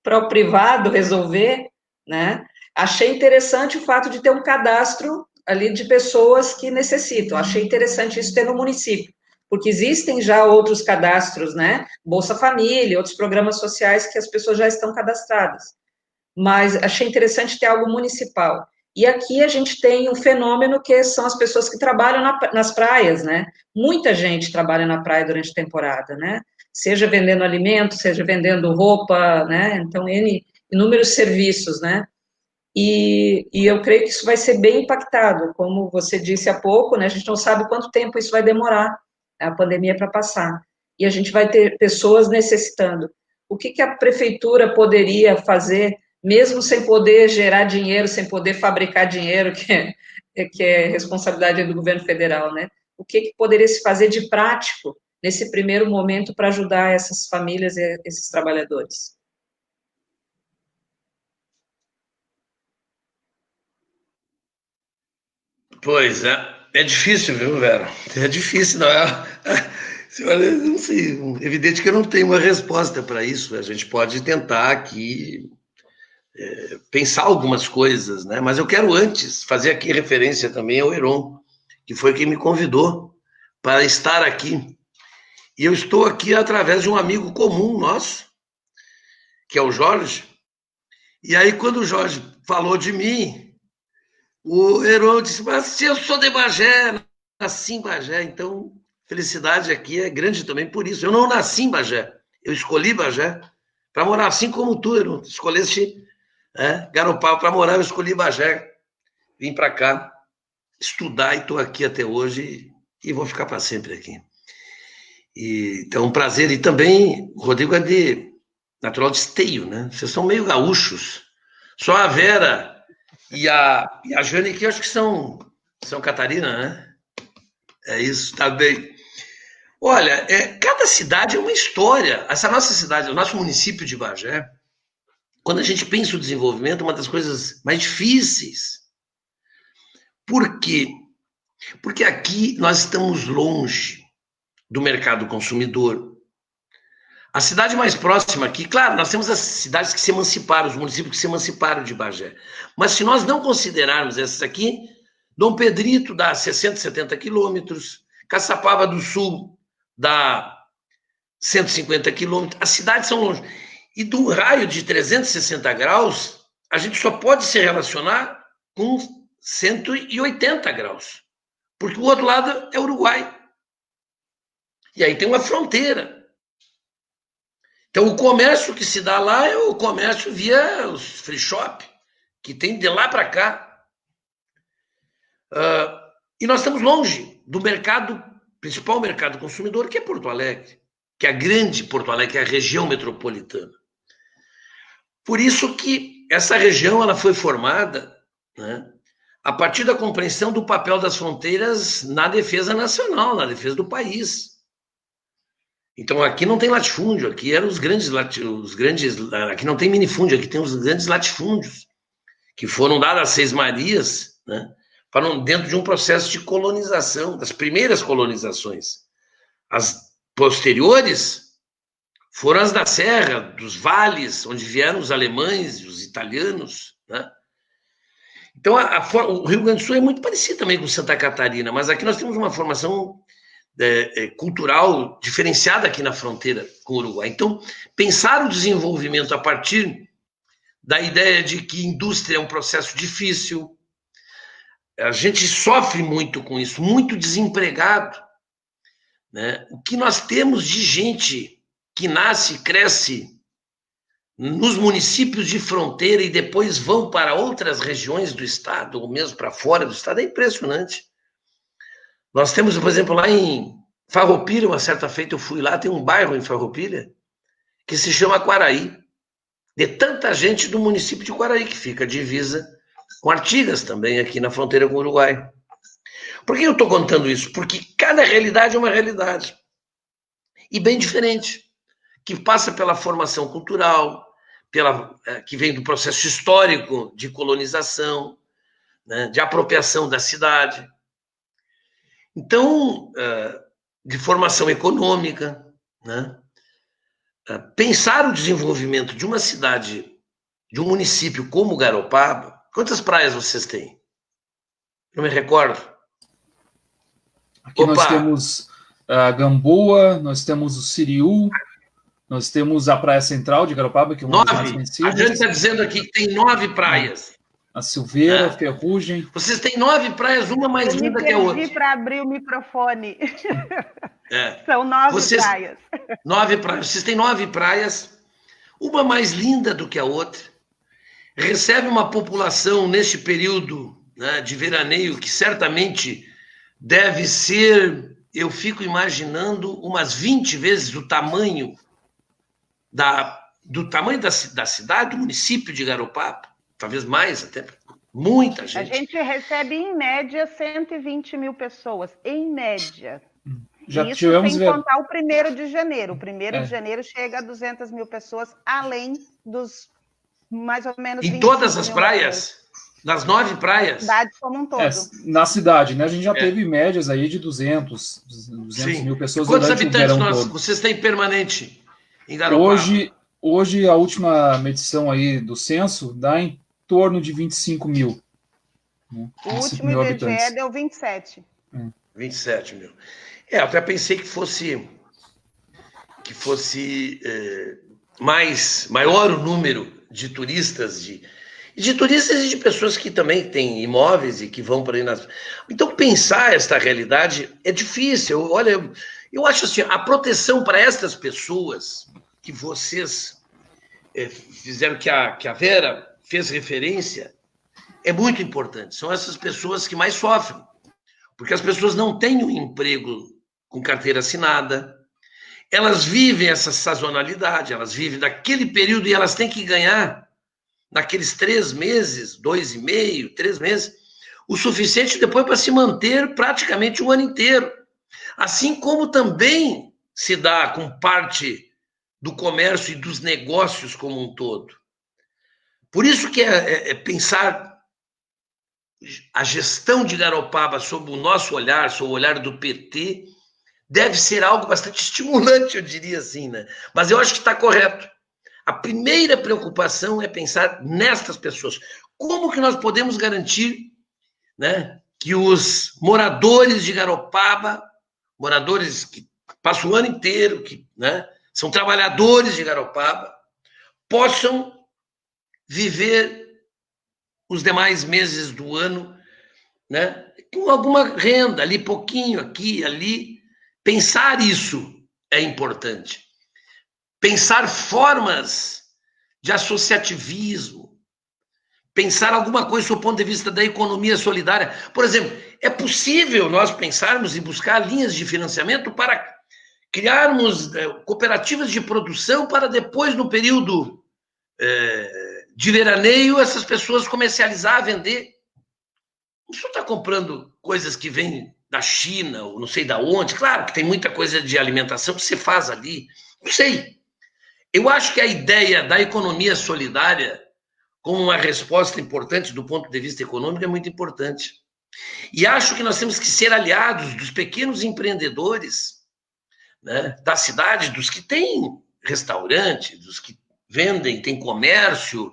para o privado resolver, né? Achei interessante o fato de ter um cadastro ali de pessoas que necessitam, achei interessante isso ter no município, porque existem já outros cadastros, né? Bolsa Família, outros programas sociais que as pessoas já estão cadastradas, mas achei interessante ter algo municipal. E aqui a gente tem um fenômeno que são as pessoas que trabalham nas praias, né? Muita gente trabalha na praia durante a temporada, né? Seja vendendo alimento, seja vendendo roupa, né? Então, inúmeros serviços, né? E eu creio que isso vai ser bem impactado, como você disse há pouco, né? A gente não sabe quanto tempo isso vai demorar, a pandemia para passar. E a gente vai ter pessoas necessitando. O que a prefeitura poderia fazer, mesmo sem poder gerar dinheiro, sem poder fabricar dinheiro, que é responsabilidade do governo federal, né? O que poderia se fazer de prático nesse primeiro momento para ajudar essas famílias e esses trabalhadores? Pois é. É difícil, viu, Vera? É difícil, não é? Olha, não sei, evidente que eu não tenho uma resposta para isso. A gente pode tentar aqui pensar algumas coisas, né? Mas eu quero antes fazer aqui referência também ao Heron, que foi quem me convidou para estar aqui. E eu estou aqui através de um amigo comum nosso, que é o Jorge. E aí, quando o Jorge falou de mim, o Heron disse, mas eu sou de Bagé, nasci em Bagé, então felicidade aqui é grande também por isso. Eu não nasci em Bagé, eu escolhi Bagé para morar, assim como tu, Heron, escolheste Garopaba para morar, eu escolhi Bagé, vim para cá estudar e estou aqui até hoje e vou ficar para sempre aqui. Então, um prazer. E também, o Rodrigo é natural de Esteio, né? Vocês são meio gaúchos. Só a Vera e a Jane que eu acho que são Catarina, né? É isso, tá bem. Olha, cada cidade é uma história. Essa nossa cidade, o nosso município de Bagé, quando a gente pensa o desenvolvimento, é uma das coisas mais difíceis. Por quê? Porque aqui nós estamos longe do mercado consumidor. A cidade mais próxima aqui, claro, nós temos as cidades que se emanciparam, os municípios que se emanciparam de Bagé. Mas se nós não considerarmos essas aqui, Dom Pedrito dá 60, 70 quilômetros, Caçapava do Sul dá 150 quilômetros, as cidades são longe. E do raio de 360 graus, a gente só pode se relacionar com 180 graus, porque o outro lado é Uruguai. E aí tem uma fronteira. Então, o comércio que se dá lá é o comércio via os free shop, que tem de lá para cá. E nós estamos longe do principal mercado consumidor, que é Porto Alegre, que é a grande Porto Alegre, que é a região metropolitana. Por isso que essa região ela foi formada, né, a partir da compreensão do papel das fronteiras na defesa nacional, na defesa do país. Então, aqui não tem latifúndio, aqui eram aqui não tem minifúndio, aqui tem os grandes latifúndios, que foram dados às Seis Marias, né, dentro de um processo de colonização, das primeiras colonizações. As posteriores foram as da Serra, dos vales, onde vieram os alemães, os italianos, né? Então, o Rio Grande do Sul é muito parecido também com Santa Catarina, mas aqui nós temos uma formação cultural diferenciada aqui na fronteira com o Uruguai. Então, pensar o desenvolvimento a partir da ideia de que indústria é um processo difícil, a gente sofre muito com isso, muito desempregado, né? O que nós temos de gente que nasce e cresce nos municípios de fronteira e depois vão para outras regiões do estado, ou mesmo para fora do estado, é impressionante. Nós temos, por exemplo, lá em Farroupilha, uma certa feita eu fui lá, tem um bairro em Farroupilha que se chama Quaraí, de tanta gente do município de Quaraí, que fica divisa com Artigas também, aqui na fronteira com o Uruguai. Por que eu estou contando isso? Porque cada realidade é uma realidade, e bem diferente, que passa pela formação cultural, que vem do processo histórico de colonização, né, de apropriação da cidade. Então, de formação econômica, né? Pensar o desenvolvimento de uma cidade, de um município como Garopaba, quantas praias vocês têm? Não me recordo. Aqui nós temos a Gamboa, nós temos o Siriú, nós temos a Praia Central de Garopaba, que é uma das mais conhecidas. A gente está dizendo aqui que tem 9 praias. A Silveira, Ferrugem. Vocês têm 9 praias, uma mais linda que a outra. Eu me perdi para abrir o microfone. São 9 praias. 9 praias. Vocês têm 9 praias, uma mais linda do que a outra. Recebe uma população neste período, né, de veraneio que certamente deve ser, eu fico imaginando, umas 20 vezes o tamanho da cidade, do município de Garopaba. Talvez mais até, muita gente. A gente recebe, em média, 120 mil pessoas, em média. Já isso tivemos sem contar o 1º de janeiro. O 1º de janeiro chega a 200 mil pessoas, além dos mais ou menos... Em todas as praias? Nas 9 praias? Cidade como um todo. Na cidade, né? A gente já teve médias aí de 200 mil pessoas. Quantos durante habitantes o verão todo. vocês têm permanente em Garopaba? Hoje, a última medição aí do censo dá em torno de 25 mil. Né? O último IBGE deu 27. 27 mil. Eu até pensei que fosse maior o número de turistas, de turistas e de pessoas que também têm imóveis e que vão para aí nas... Então, pensar esta realidade é difícil. Olha, eu acho assim, a proteção para estas pessoas que vocês fizeram, que a Vera fez referência, é muito importante. São essas pessoas que mais sofrem, porque as pessoas não têm um emprego com carteira assinada, elas vivem essa sazonalidade, elas vivem daquele período e elas têm que ganhar, naqueles 3 meses, 2,5, 3 meses, o suficiente depois para se manter praticamente o ano inteiro. Assim como também se dá com parte do comércio e dos negócios como um todo. Por isso que pensar a gestão de Garopaba sob o nosso olhar, sob o olhar do PT, deve ser algo bastante estimulante, eu diria assim, né? Mas eu acho que está correto. A primeira preocupação é pensar nestas pessoas. Como que nós podemos garantir, né, que os moradores de Garopaba, moradores que passam o ano inteiro, que, né, são trabalhadores de Garopaba, possam viver os demais meses do ano, né, com alguma renda, ali pouquinho, aqui, ali. Pensar isso é importante. Pensar formas de associativismo, pensar alguma coisa do ponto de vista da economia solidária. Por exemplo, é possível nós pensarmos e buscar linhas de financiamento para criarmos cooperativas de produção para depois, no período de veraneio, essas pessoas comercializar, vender. Isso está comprando coisas que vêm da China, ou não sei da onde. Claro que tem muita coisa de alimentação que se faz ali. Não sei. Eu acho que a ideia da economia solidária como uma resposta importante do ponto de vista econômico é muito importante. E acho que nós temos que ser aliados dos pequenos empreendedores, né, da cidade, dos que têm restaurante, dos que vendem, tem comércio,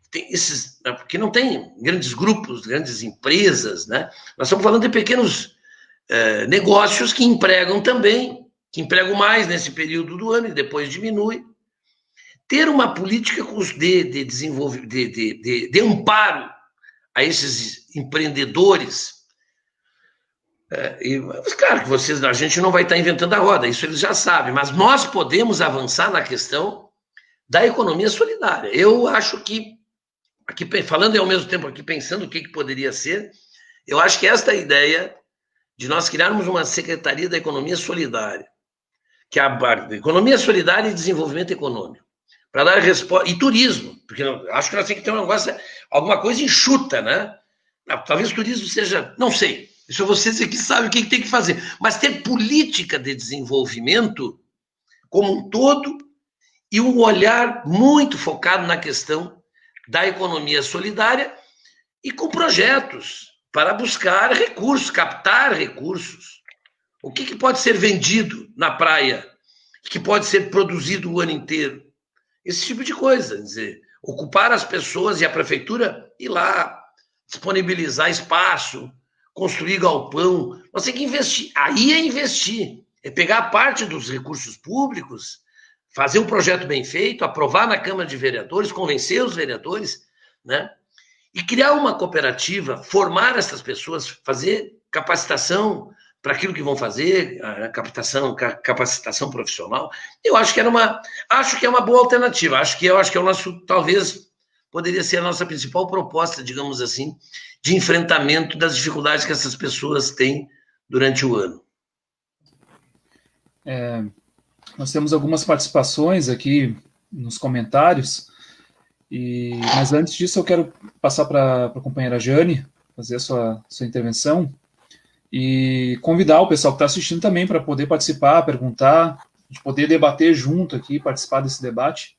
tem esses, porque não tem grandes grupos, grandes empresas, né? Nós estamos falando de pequenos negócios que empregam também, que empregam mais nesse período do ano e depois diminui. Ter uma política de desenvolvimento, de amparo a esses empreendedores. Mas claro que a gente não vai estar inventando a roda, isso eles já sabem, mas nós podemos avançar na questão da economia solidária. Eu acho que, aqui falando ao mesmo tempo aqui, pensando o que poderia ser, eu acho que esta ideia de nós criarmos uma Secretaria da Economia Solidária, que é a Economia Solidária e Desenvolvimento Econômico, para dar resposta, e turismo, porque acho que nós temos que ter um negócio, alguma coisa enxuta, né? Talvez o turismo seja, não sei, isso vocês aqui sabem o que tem que fazer, mas ter política de desenvolvimento como um todo e um olhar muito focado na questão da economia solidária e com projetos para buscar recursos, captar recursos. O que pode ser vendido na praia, que pode ser produzido o ano inteiro? Esse tipo de coisa, quer dizer, ocupar as pessoas e a prefeitura ir lá, disponibilizar espaço, construir galpão. Nós temos que investir. Aí é investir. É pegar parte dos recursos públicos, fazer um projeto bem feito, aprovar na Câmara de Vereadores, convencer os vereadores, né? E criar uma cooperativa, formar essas pessoas, fazer capacitação para aquilo que vão fazer, a capacitação profissional. Eu acho que é uma boa alternativa. Acho que é o nosso, talvez, poderia ser a nossa principal proposta, digamos assim, de enfrentamento das dificuldades que essas pessoas têm durante o ano. Nós temos algumas participações aqui nos comentários, mas antes disso eu quero passar para a companheira Jane fazer a sua intervenção e convidar o pessoal que está assistindo também para poder participar, perguntar, de poder debater junto aqui, participar desse debate,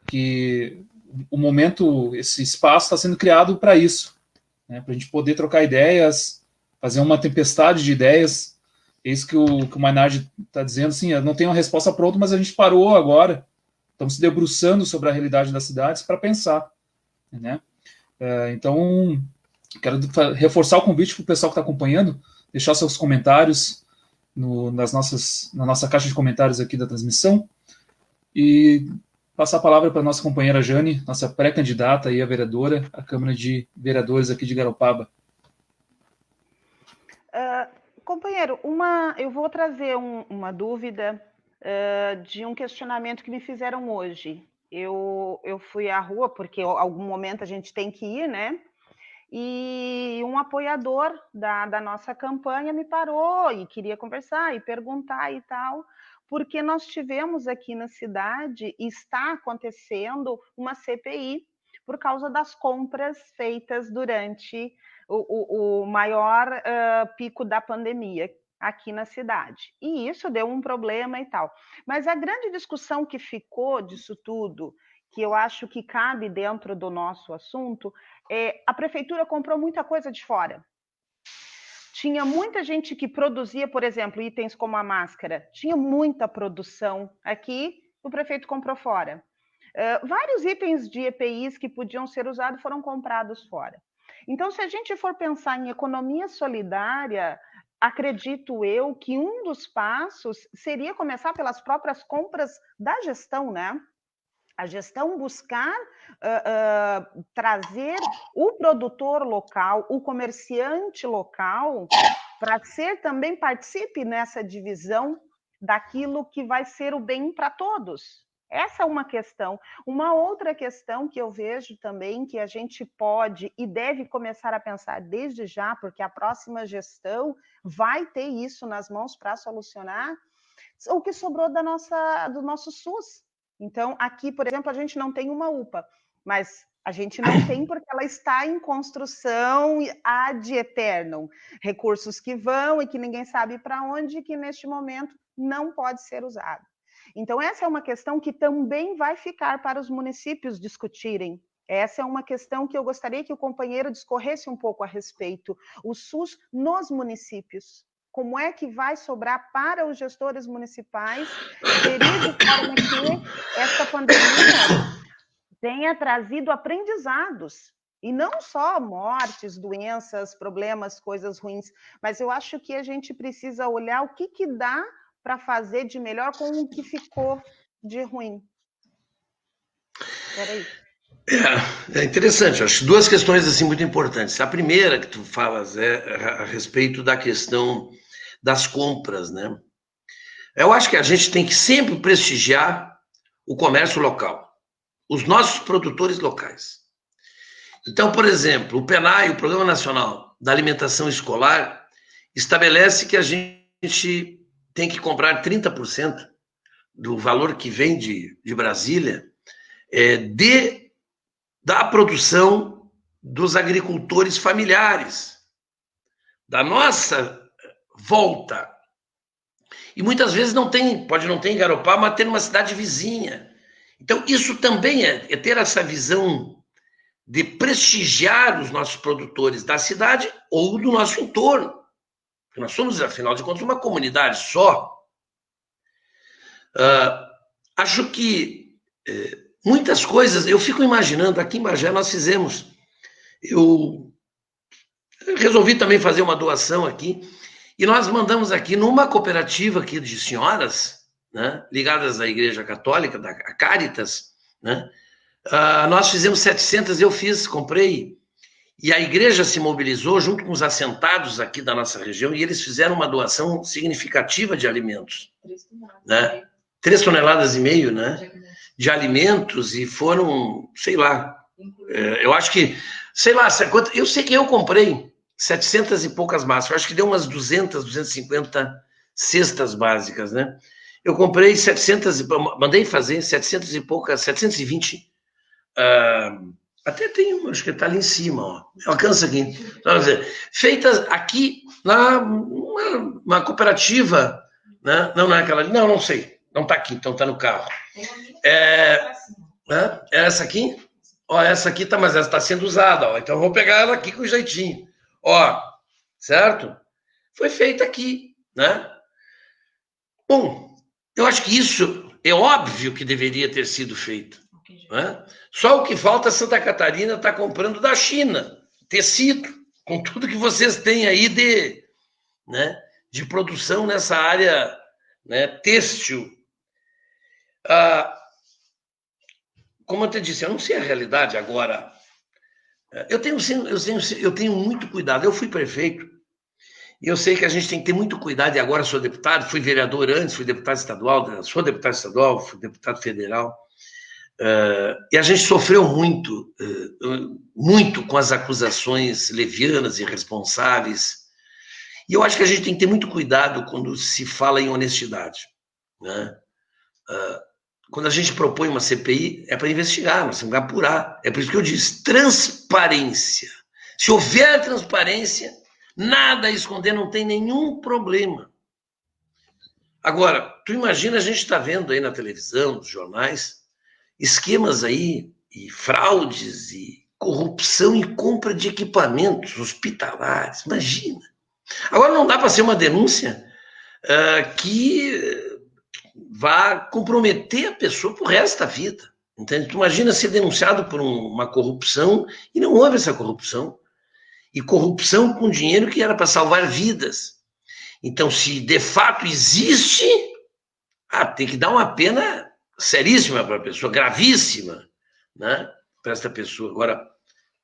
que o momento, esse espaço está sendo criado para isso, né, para a gente poder trocar ideias, fazer uma tempestade de ideias. É isso que o Maynard está dizendo, assim, eu não tenho uma resposta pronta, mas a gente parou agora, estamos se debruçando sobre a realidade das cidades para pensar, né? Então, quero reforçar o convite para o pessoal que está acompanhando, deixar seus comentários na nossa caixa de comentários aqui da transmissão, e passar a palavra para a nossa companheira Jane, nossa pré-candidata aí a vereadora, à Câmara de Vereadores aqui de Garopaba. Companheiro, eu vou trazer uma dúvida de um questionamento que me fizeram hoje. Eu fui à rua, porque em algum momento a gente tem que ir, né? E um apoiador da nossa campanha me parou e queria conversar e perguntar e tal, porque nós tivemos aqui na cidade, e está acontecendo, uma CPI por causa das compras feitas durante o maior pico da pandemia aqui na cidade. E isso deu um problema e tal. Mas a grande discussão que ficou disso tudo, que eu acho que cabe dentro do nosso assunto, a prefeitura comprou muita coisa de fora. Tinha muita gente que produzia, por exemplo, itens como a máscara. Tinha muita produção aqui, o prefeito comprou fora. Vários itens de EPIs que podiam ser usados foram comprados fora. Então, se a gente for pensar em economia solidária, acredito eu que um dos passos seria começar pelas próprias compras da gestão, né? A gestão buscar trazer o produtor local, o comerciante local, para ser também participe nessa divisão daquilo que vai ser o bem para todos. Essa é uma questão. Uma outra questão que eu vejo também, que a gente pode e deve começar a pensar desde já, porque a próxima gestão vai ter isso nas mãos para solucionar, o que sobrou do nosso SUS. Então, aqui, por exemplo, a gente não tem uma UPA, mas a gente não tem porque ela está em construção ad eternum. Recursos que vão e que ninguém sabe para onde, que neste momento não pode ser usado. Então, essa é uma questão que também vai ficar para os municípios discutirem. Essa é uma questão que eu gostaria que o companheiro discorresse um pouco a respeito. O SUS nos municípios. Como é que vai sobrar para os gestores municipais gerir de forma que essa pandemia tenha trazido aprendizados, e não só mortes, doenças, problemas, coisas ruins, mas eu acho que a gente precisa olhar o que dá para fazer de melhor com o que ficou de ruim. Era isso. É interessante, acho duas questões assim muito importantes. A primeira que tu falas é a respeito da questão das compras, né? Eu acho que a gente tem que sempre prestigiar o comércio local, os nossos produtores locais. Então, por exemplo, o PNAE, o Programa Nacional da Alimentação Escolar, estabelece que a gente tem que comprar 30% do valor que vem de Brasília da produção dos agricultores familiares, da nossa volta. E muitas vezes pode não ter em Garopaba, mas ter numa cidade vizinha. Então, isso também é ter essa visão de prestigiar os nossos produtores da cidade ou do nosso entorno. Porque nós somos, afinal de contas, uma comunidade só. Acho que muitas coisas, eu fico imaginando, aqui em Bagé nós fizemos, eu resolvi também fazer uma doação aqui, e nós mandamos aqui numa cooperativa aqui de senhoras, né, ligadas à Igreja Católica, da Caritas, né, nós fizemos 700, comprei, e a igreja se mobilizou junto com os assentados aqui da nossa região, e eles fizeram uma doação significativa de alimentos. 3,5 toneladas, né, de alimentos, e foram, sei lá, eu acho que, sei lá, eu sei que eu comprei 700 e poucas massas, eu acho que deu umas 200, 250 cestas básicas, né? Eu comprei 700, mandei fazer 700 e poucas, 720, até tem uma, acho que está ali em cima, ó, alcança aqui, feitas aqui numa cooperativa, né? Não é aquela ali, não sei, não está aqui, então está no carro. É essa aqui? Ó, essa aqui tá, mas essa está sendo usada, ó, então eu vou pegar ela aqui com jeitinho. Ó, certo? Foi feita aqui, né? Bom, eu acho que isso é óbvio que deveria ter sido feito. Né? Só o que falta, Santa Catarina está comprando da China, tecido, com tudo que vocês têm aí né, de produção nessa área, né, têxtil. Como eu te disse, eu não sei a realidade agora. Eu tenho muito cuidado. Eu fui prefeito e eu sei que a gente tem que ter muito cuidado. E agora sou deputado, fui vereador antes, fui deputado estadual, sou deputado estadual, fui deputado federal. E a gente sofreu muito, muito com as acusações levianas, irresponsáveis. E eu acho que a gente tem que ter muito cuidado quando se fala em honestidade, né? Quando a gente propõe uma CPI, é para investigar, nós temos que apurar. É por isso que eu disse, transparência. Se houver transparência, nada a esconder, não tem nenhum problema. Agora, tu imagina, a gente está vendo aí na televisão, nos jornais, esquemas aí, e fraudes, e corrupção em compra de equipamentos hospitalares, imagina. Agora, não dá para ser uma denúncia que vá comprometer a pessoa pro resto da vida, entende? Tu imagina ser denunciado por uma corrupção e não houve essa corrupção. E corrupção com dinheiro que era para salvar vidas. Então, se de fato existe, tem que dar uma pena seríssima para a pessoa, gravíssima, né, para essa pessoa. Agora,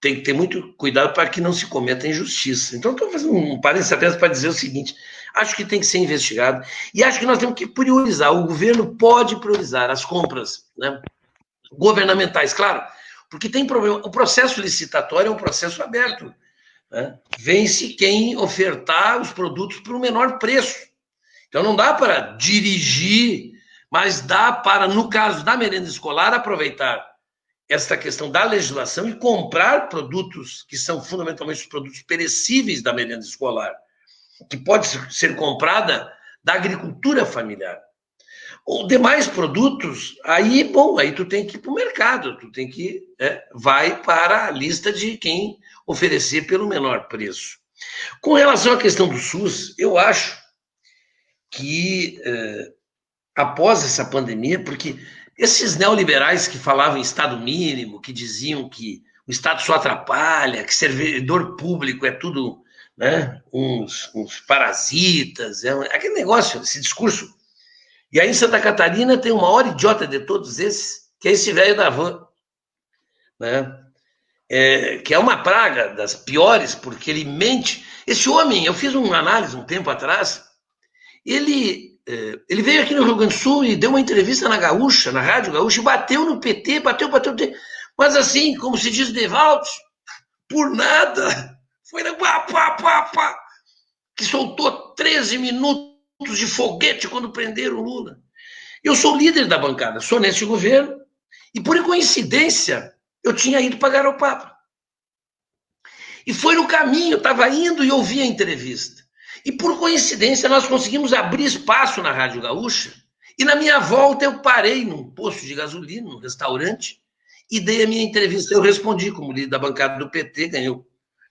tem que ter muito cuidado para que não se cometa injustiça. Então, estou fazendo um parênteses apenas para dizer o seguinte, acho que tem que ser investigado e acho que nós temos que priorizar, o governo pode priorizar as compras, né, governamentais, claro, porque tem problema, o processo licitatório é um processo aberto, né, vence quem ofertar os produtos por um menor preço. Então, não dá para dirigir, mas dá para, no caso da merenda escolar, aproveitar esta questão da legislação e comprar produtos que são fundamentalmente os produtos perecíveis da merenda escolar, que pode ser comprada da agricultura familiar. Os demais produtos, aí tu tem que ir para o mercado, tu tem que vai para a lista de quem oferecer pelo menor preço. Com relação à questão do SUS, eu acho que após essa pandemia, porque esses neoliberais que falavam em Estado mínimo, que diziam que o Estado só atrapalha, que servidor público é tudo, né, uns parasitas, aquele negócio, esse discurso. E aí em Santa Catarina tem o maior idiota de todos esses, que é esse velho da van, né? Que é uma praga das piores, porque ele mente. Esse homem, eu fiz uma análise um tempo atrás, ele veio aqui no Rio Grande do Sul e deu uma entrevista na Gaúcha, na Rádio Gaúcha, e bateu no PT, bateu, mas assim, como se diz Devaldo, por nada, foi pá, que soltou 13 minutos de foguete quando prenderam o Lula. Eu sou líder da bancada, sou neste governo, e por coincidência, eu tinha ido para Garopaba. E foi no caminho, estava indo e ouvi a entrevista. E por coincidência, nós conseguimos abrir espaço na Rádio Gaúcha, e na minha volta eu parei num posto de gasolina, num restaurante, e dei a minha entrevista. Eu respondi como líder da bancada do PT,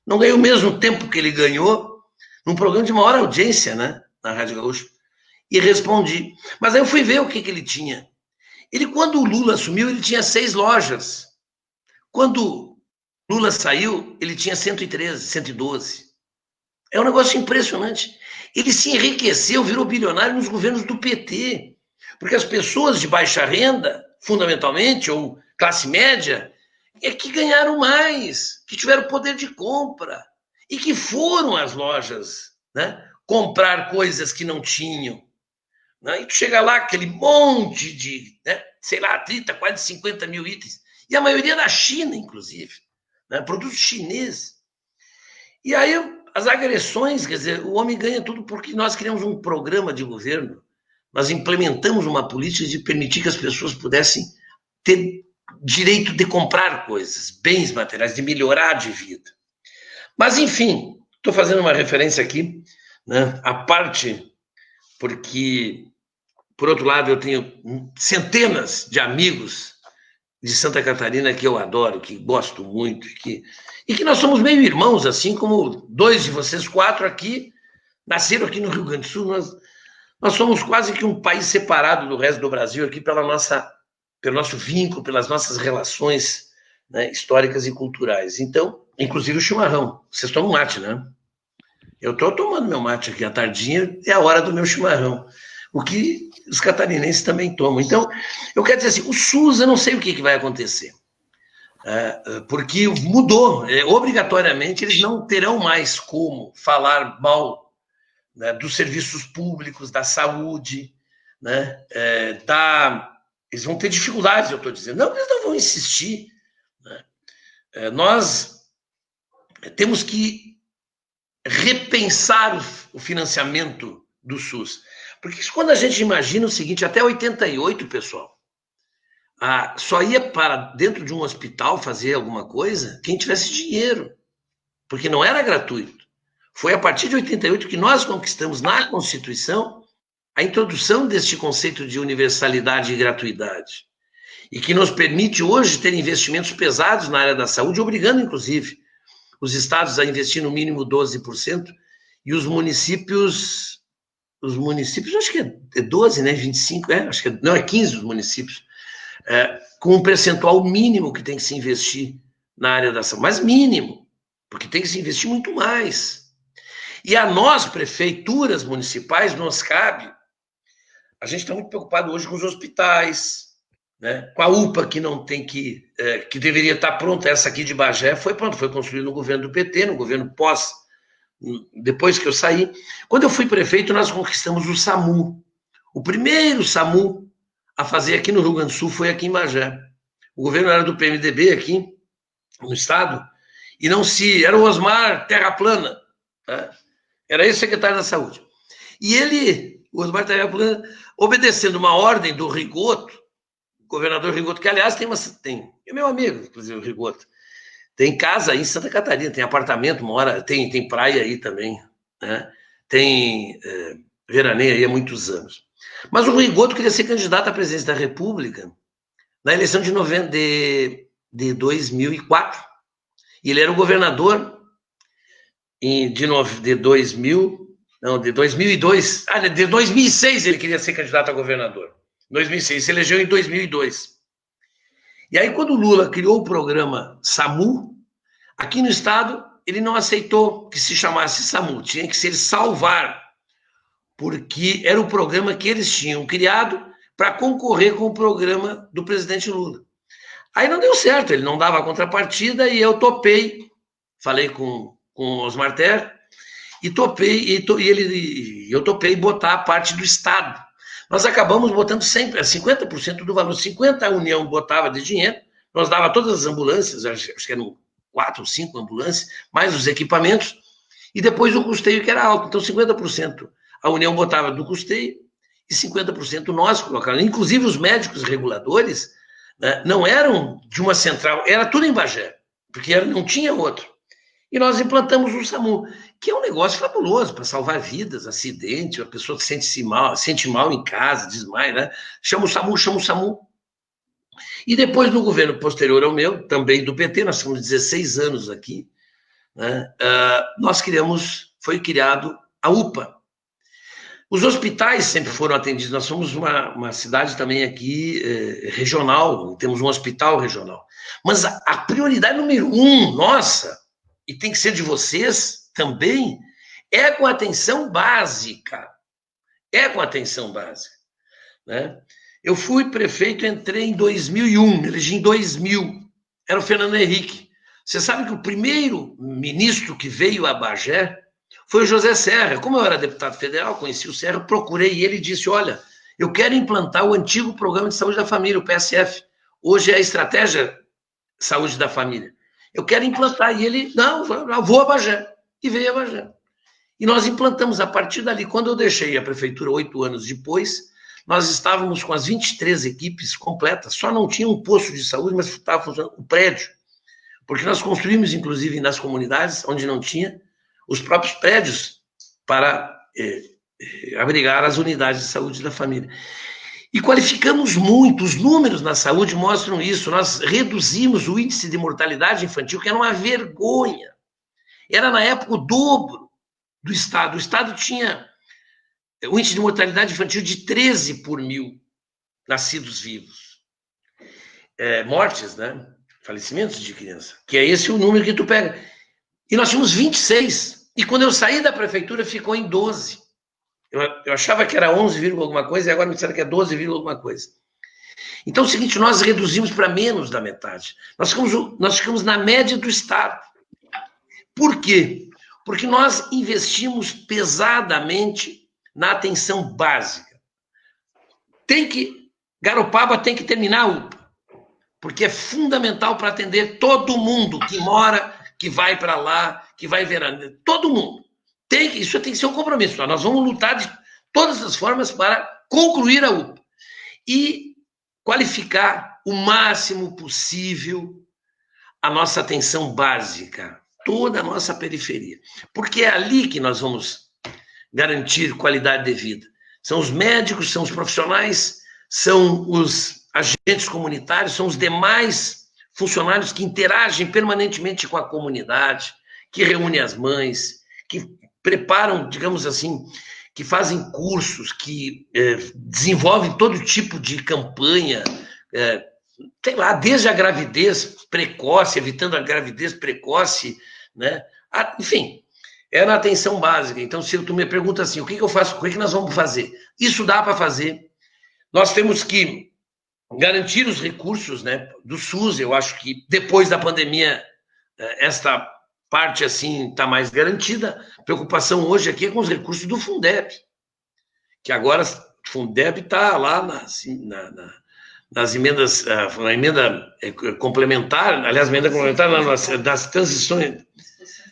não ganhei o mesmo tempo que ele ganhou, num programa de maior audiência, né, na Rádio Gaúcha, e respondi. Mas aí eu fui ver o que ele tinha. Quando o Lula assumiu, ele tinha 6 lojas. Quando Lula saiu, ele tinha 113, 112. É um negócio impressionante. Ele se enriqueceu, virou bilionário nos governos do PT. Porque as pessoas de baixa renda, fundamentalmente, ou classe média, que ganharam mais, que tiveram poder de compra, e que foram às lojas, né, comprar coisas que não tinham. Né? E tu chega lá, aquele monte de, né, sei lá, 30, quase 50 mil itens, e a maioria da China, inclusive, né, produtos chineses. E aí as agressões, quer dizer, o homem ganha tudo porque nós criamos um programa de governo, nós implementamos uma política de permitir que as pessoas pudessem ter direito de comprar coisas, bens materiais, de melhorar de vida. Mas, enfim, estou fazendo uma referência aqui, né, à parte, porque, por outro lado, eu tenho centenas de amigos de Santa Catarina que eu adoro, que gosto muito, e que nós somos meio irmãos, assim como 2 de vocês 4 aqui, nasceram aqui no Rio Grande do Sul, nós somos quase que um país separado do resto do Brasil aqui pelo nosso vínculo, pelas nossas relações, né, históricas e culturais. Então, inclusive o chimarrão. Vocês tomam mate, né? Eu estou tomando meu mate aqui à tardinha, é a hora do meu chimarrão. O que os catarinenses também tomam. Então, eu quero dizer assim, o SUS, eu não sei o que vai acontecer. Porque mudou. Obrigatoriamente, eles não terão mais como falar mal, né, dos serviços públicos, da saúde, né, eles vão ter dificuldades, eu estou dizendo. Não, eles não vão insistir. Né? Nós temos que repensar o financiamento do SUS. Porque quando a gente imagina o seguinte, até 88, pessoal, só ia para dentro de um hospital fazer alguma coisa quem tivesse dinheiro, porque não era gratuito. Foi a partir de 88 que nós conquistamos na Constituição a introdução deste conceito de universalidade e gratuidade, e que nos permite hoje ter investimentos pesados na área da saúde, obrigando, inclusive, os estados a investir no mínimo 12%, e os municípios, acho que é 12, né, 25, acho que não, é 15 os municípios, com um percentual mínimo que tem que se investir na área da saúde, mas mínimo, porque tem que se investir muito mais. E a nós, prefeituras municipais, nos cabe, a gente está muito preocupado hoje com os hospitais, né, com a UPA, que não tem que deveria estar pronta, essa aqui de Bagé, foi construída no governo do PT, no governo depois que eu saí. Quando eu fui prefeito, nós conquistamos o SAMU. O primeiro SAMU a fazer aqui no Rio Grande do Sul foi aqui em Bagé. O governo era do PMDB aqui, no estado, e era o Osmar Terra Plana, tá? Era esse secretário da Saúde. E o Osmar Terra Plana, obedecendo uma ordem do Rigoto, o governador Rigoto, que aliás é meu amigo, inclusive o Rigoto, tem casa aí em Santa Catarina, tem apartamento, tem praia aí também, né? Tem veraneio aí há muitos anos. Mas o Rigoto queria ser candidato à presidência da República na eleição de 2004. E ele era o governador de 2002. De 2006 ele queria ser candidato a governador. 2006, se elegeu em 2002. E aí, quando o Lula criou o programa SAMU, aqui no estado, ele não aceitou que se chamasse SAMU, tinha que ser Salvar, porque era o programa que eles tinham criado para concorrer com o programa do presidente Lula. Aí não deu certo, ele não dava a contrapartida e eu topei, falei com o Osmar Terra, eu topei botar a parte do Estado. Nós acabamos botando sempre 50% do valor, 50% a União botava de dinheiro, nós dava todas as ambulâncias, acho que eram 4 ou 5 ambulâncias, mais os equipamentos, e depois o custeio que era alto, então 50% a União botava do custeio e 50% nós colocávamos. Inclusive os médicos reguladores, né, não eram de uma central, era tudo em Bagé, porque não tinha outro. E nós implantamos o SAMU, que é um negócio fabuloso para salvar vidas, acidente, a pessoa que sente mal em casa, desmaia, né? Chama o SAMU. E depois, no governo posterior ao meu, também do PT, nós ficamos 16 anos aqui, né? Foi criado a UPA. Os hospitais sempre foram atendidos, nós somos uma cidade também aqui regional, temos um hospital regional. Mas a prioridade número 1, nossa, e tem que ser de vocês também, é com atenção básica. Né? Eu fui prefeito, entrei em 2001, elegi em 2000, era o Fernando Henrique. Você sabe que o primeiro ministro que veio a Bagé foi o José Serra. Como eu era deputado federal, conheci o Serra, procurei ele e disse, olha, eu quero implantar o antigo Programa de Saúde da Família, o PSF. Hoje é a Estratégia Saúde da Família. Eu quero implantar. E ele, não, eu vou a Bagé. E veio a Bagé. E nós implantamos, a partir dali, quando eu deixei a prefeitura 8 anos depois, nós estávamos com as 23 equipes completas, só não tinha um posto de saúde, mas estava funcionando o prédio. Porque nós construímos, inclusive, nas comunidades, onde não tinha, os próprios prédios para abrigar as unidades de saúde da família. E qualificamos muito, os números na saúde mostram isso, nós reduzimos o índice de mortalidade infantil, que era uma vergonha. Era, na época, o dobro do Estado. O Estado tinha o índice de mortalidade infantil de 13 por 1.000 nascidos vivos. Mortes, né? Falecimentos de criança, que é esse o número que tu pega. E nós tínhamos 26. E quando eu saí da prefeitura, ficou em 12. Eu achava que era 11, alguma coisa, e agora me disseram que é 12, alguma coisa. Então é o seguinte, nós reduzimos para menos da metade. Nós ficamos na média do Estado. Por quê? Porque nós investimos pesadamente na atenção básica. Garopaba tem que terminar a UPA, porque é fundamental para atender todo mundo que mora, que vai para lá, que vai ver, todo mundo. Isso tem que ser um compromisso. Nós vamos lutar de todas as formas para concluir a UPA e qualificar o máximo possível a nossa atenção básica, toda a nossa periferia. Porque é ali que nós vamos garantir qualidade de vida. São os médicos, são os profissionais, são os agentes comunitários, são os demais funcionários que interagem permanentemente com a comunidade, que reúnem as mães, que preparam, digamos assim, que fazem cursos, que desenvolvem todo tipo de campanha, sei lá, desde a gravidez precoce, evitando a gravidez precoce, né? Enfim, é na atenção básica. Então, se tu me pergunta assim, o que eu faço, o que nós vamos fazer? Isso dá para fazer. Nós temos que garantir os recursos, né, do SUS. Eu acho que depois da pandemia, esta parte assim está mais garantida. A preocupação hoje aqui é com os recursos do Fundeb, que agora o Fundeb está lá nas emendas, na emenda complementar, aliás, emenda complementar, das transições,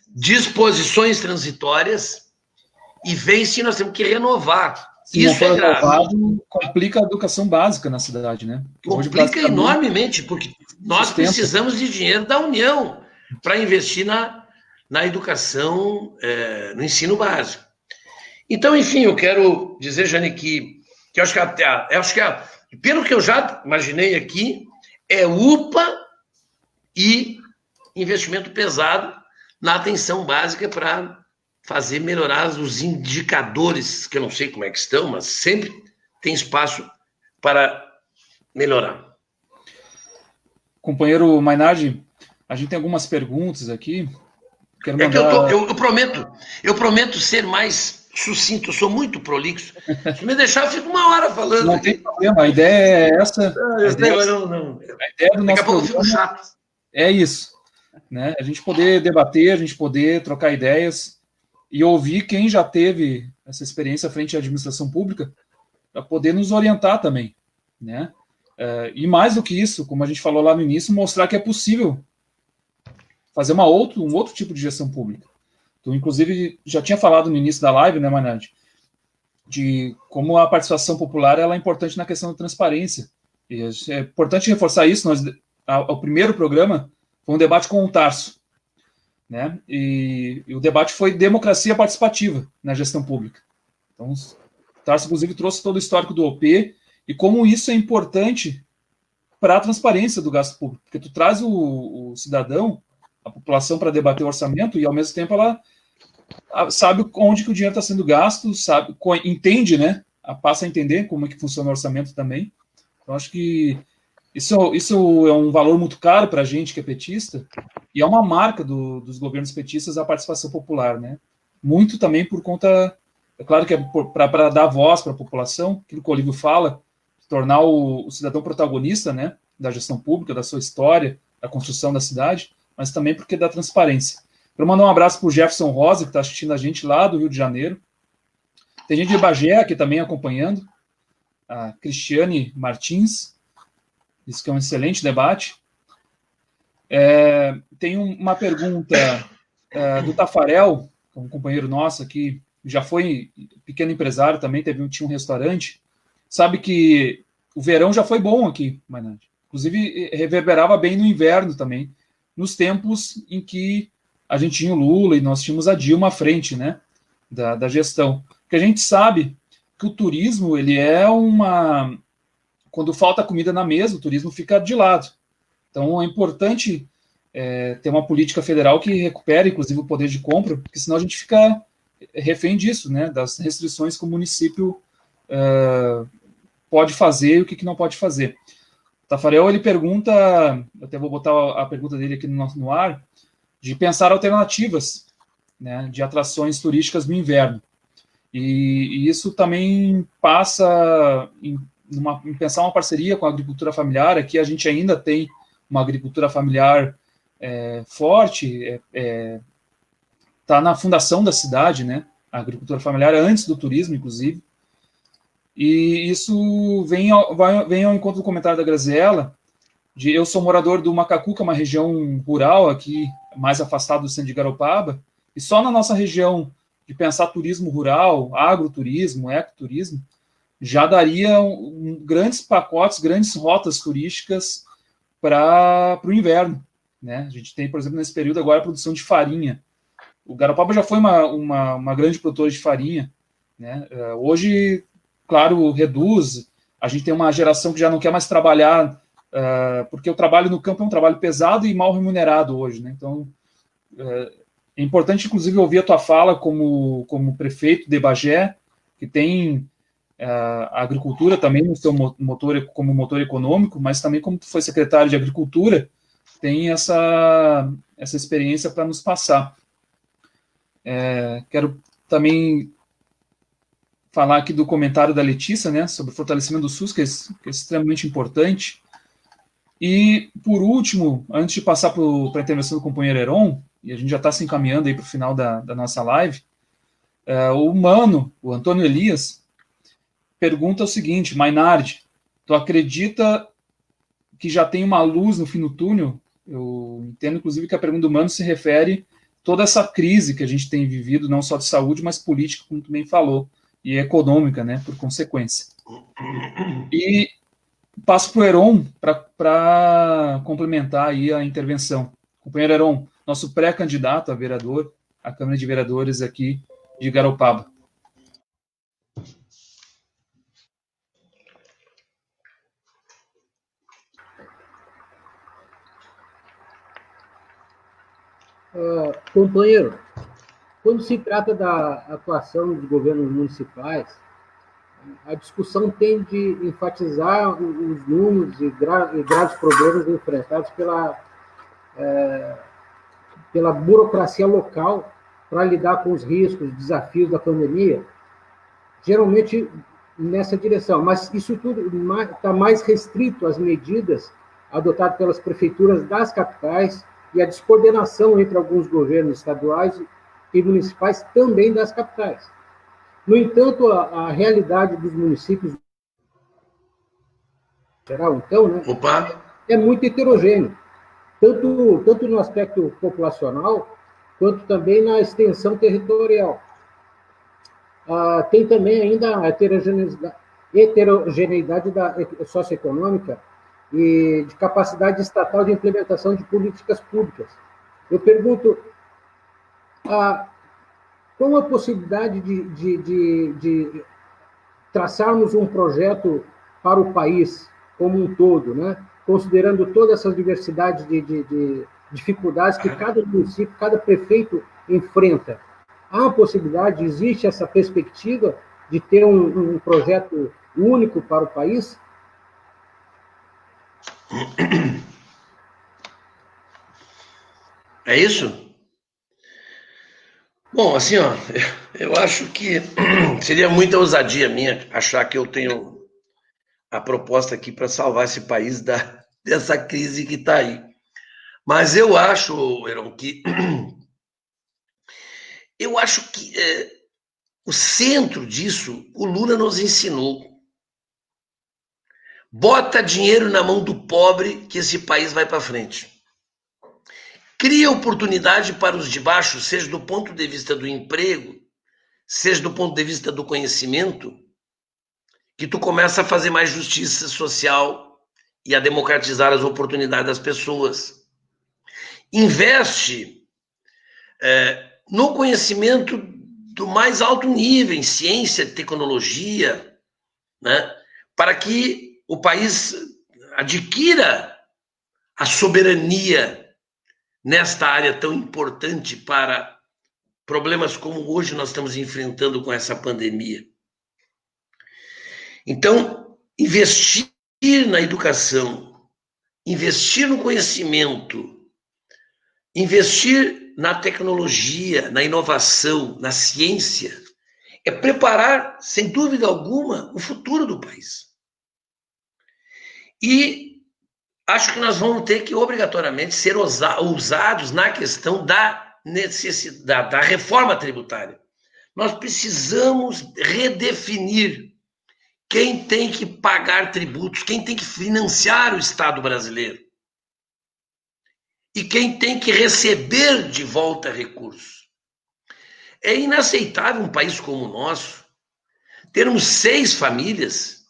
disposições transitórias, e vence, nós temos que renovar. Se isso é grave. Complica a educação básica na cidade, né? Complica enormemente, porque nós precisamos de dinheiro da União para investir na educação, no ensino básico. Então, enfim, eu quero dizer, Jane, que eu acho que pelo que eu já imaginei aqui, é UPA e investimento pesado na atenção básica para fazer melhorar os indicadores, que eu não sei como é que estão, mas sempre tem espaço para melhorar. Companheiro Mainardi, a gente tem algumas perguntas aqui. Quero mandar... eu prometo ser mais sucinto, eu sou muito prolixo. Se me deixar, eu fico uma hora falando. Não tem problema, a ideia é essa. A ideia do nosso programa, eu fico chato. É isso, né? A gente poder debater, a gente poder trocar ideias e ouvir quem já teve essa experiência frente à administração pública para poder nos orientar também, né? E mais do que isso, como a gente falou lá no início, mostrar que é possível fazer um outro tipo de gestão pública. Tu, inclusive, já tinha falado no início da live, né, Mainardi, de como a participação popular ela é importante na questão da transparência. E é importante reforçar isso. O primeiro programa foi um debate com o Tarso, né? E o debate foi democracia participativa na gestão pública. Então, o Tarso, inclusive, trouxe todo o histórico do OP e como isso é importante para a transparência do gasto público, porque tu traz o cidadão, a população, para debater o orçamento e, ao mesmo tempo, ela sabe onde que o dinheiro está sendo gasto, entende, né? Passa a entender como é que funciona o orçamento também. Então, acho que isso é um valor muito caro para a gente que é petista e é uma marca dos governos petistas a participação popular, né? Muito também por conta, é claro que é para dar voz para a população, aquilo que o Olívio fala, tornar o cidadão protagonista, né, da gestão pública, da sua história, da construção da cidade, mas também porque dá transparência. Quero mandar um abraço para o Jefferson Rosa, que está assistindo a gente lá do Rio de Janeiro. Tem gente de Bagé aqui também acompanhando. A Cristiane Martins. Isso que é um excelente debate. Tem uma pergunta do Tafarel, um companheiro nosso aqui, já foi pequeno empresário também, tinha um restaurante. Sabe que o verão já foi bom aqui, Mainardi. Inclusive, reverberava bem no inverno também, nos tempos em que a gente tinha o Lula e nós tínhamos a Dilma à frente, né, da gestão. Porque a gente sabe que o turismo ele é quando falta comida na mesa, o turismo fica de lado. Então, é importante ter uma política federal que recupere, inclusive, o poder de compra, porque senão a gente fica refém disso, né, das restrições que o município pode fazer e o que não pode fazer. O Tafarel, ele pergunta, eu até vou botar a pergunta dele aqui no ar, de pensar alternativas, né, de atrações turísticas no inverno. E isso também passa em pensar uma parceria com a agricultura familiar. Aqui a gente ainda tem uma agricultura familiar forte, está na fundação da cidade, né? A agricultura familiar antes do turismo, inclusive. E isso vem ao encontro do comentário da Graziella, eu sou morador do Macacu, que é uma região rural aqui, mais afastado do centro de Garopaba, e só na nossa região de pensar turismo rural, agroturismo, ecoturismo, já daria grandes pacotes, grandes rotas turísticas para o inverno, né? A gente tem, por exemplo, nesse período agora a produção de farinha. O Garopaba já foi uma grande produtora de farinha, né? Hoje, claro, reduz. A gente tem uma geração que já não quer mais trabalhar, porque o trabalho no campo é um trabalho pesado e mal remunerado hoje, né? Então, é importante, inclusive, ouvir a tua fala como prefeito de Bagé, que tem a agricultura também no seu motor, como motor econômico, mas também como tu foi secretário de Agricultura, tem essa experiência para nos passar. Quero também falar aqui do comentário da Letícia, né, sobre o fortalecimento do SUS, que é extremamente importante. E, por último, antes de passar para a intervenção do companheiro Heron, e a gente já está se encaminhando aí para o final da nossa live, o Antônio Elias, pergunta o seguinte: Maynard, tu acredita que já tem uma luz no fim do túnel? Eu entendo, inclusive, que a pergunta do Mano se refere a toda essa crise que a gente tem vivido, não só de saúde, mas política, como tu bem falou, e econômica, né, por consequência. E passo para o Heron para complementar aí a intervenção. Companheiro Heron, nosso pré-candidato a vereador, à Câmara de Vereadores aqui de Garopaba. Companheiro, quando se trata da atuação dos governos municipais, a discussão tende a enfatizar os números e graves problemas enfrentados pela burocracia local para lidar com os riscos, desafios da pandemia, geralmente nessa direção. Mas isso tudo está mais restrito às medidas adotadas pelas prefeituras das capitais e a descoordenação entre alguns governos estaduais e municipais também das capitais. No entanto, a realidade dos municípios geral, então, né, é muito heterogêneo, tanto no aspecto populacional, quanto também na extensão territorial. Tem também ainda a heterogeneidade socioeconômica e de capacidade estatal de implementação de políticas públicas. Eu pergunto, qual a possibilidade de traçarmos um projeto para o país como um todo, né? Considerando toda essa diversidade de dificuldades que cada município, cada prefeito enfrenta? Há a possibilidade, existe essa perspectiva de ter um projeto único para o país? É isso? Bom, assim, ó, eu acho que seria muita ousadia minha achar que eu tenho a proposta aqui para salvar esse país dessa crise que está aí. Mas eu acho, Heron, que o centro disso, o Lula nos ensinou. Bota dinheiro na mão do pobre que esse país vai para frente. Cria oportunidade para os de baixo, seja do ponto de vista do emprego, seja do ponto de vista do conhecimento, que tu começa a fazer mais justiça social e a democratizar as oportunidades das pessoas. Investe no conhecimento do mais alto nível, em ciência, tecnologia, né? Para que o país adquira a soberania nesta área tão importante para problemas como hoje nós estamos enfrentando com essa pandemia. Então, investir na educação, investir no conhecimento, investir na tecnologia, na inovação, na ciência, é preparar, sem dúvida alguma, o futuro do país. E acho que nós vamos ter que, obrigatoriamente, ser ousados na questão da necessidade, da reforma tributária. Nós precisamos redefinir quem tem que pagar tributos, quem tem que financiar o Estado brasileiro e quem tem que receber de volta recursos. É inaceitável um país como o nosso termos 6 famílias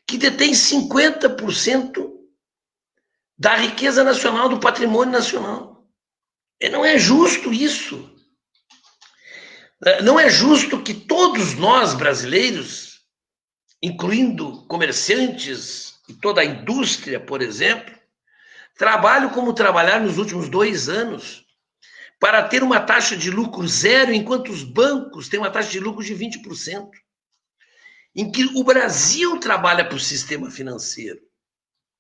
que detêm 50% da riqueza nacional, do patrimônio nacional. Não é justo isso. Não é justo que todos nós, brasileiros, incluindo comerciantes e toda a indústria, por exemplo, trabalhem como trabalharam nos últimos 2 anos para ter uma taxa de lucro zero, enquanto os bancos têm uma taxa de lucro de 20%. Em que o Brasil trabalha para o sistema financeiro.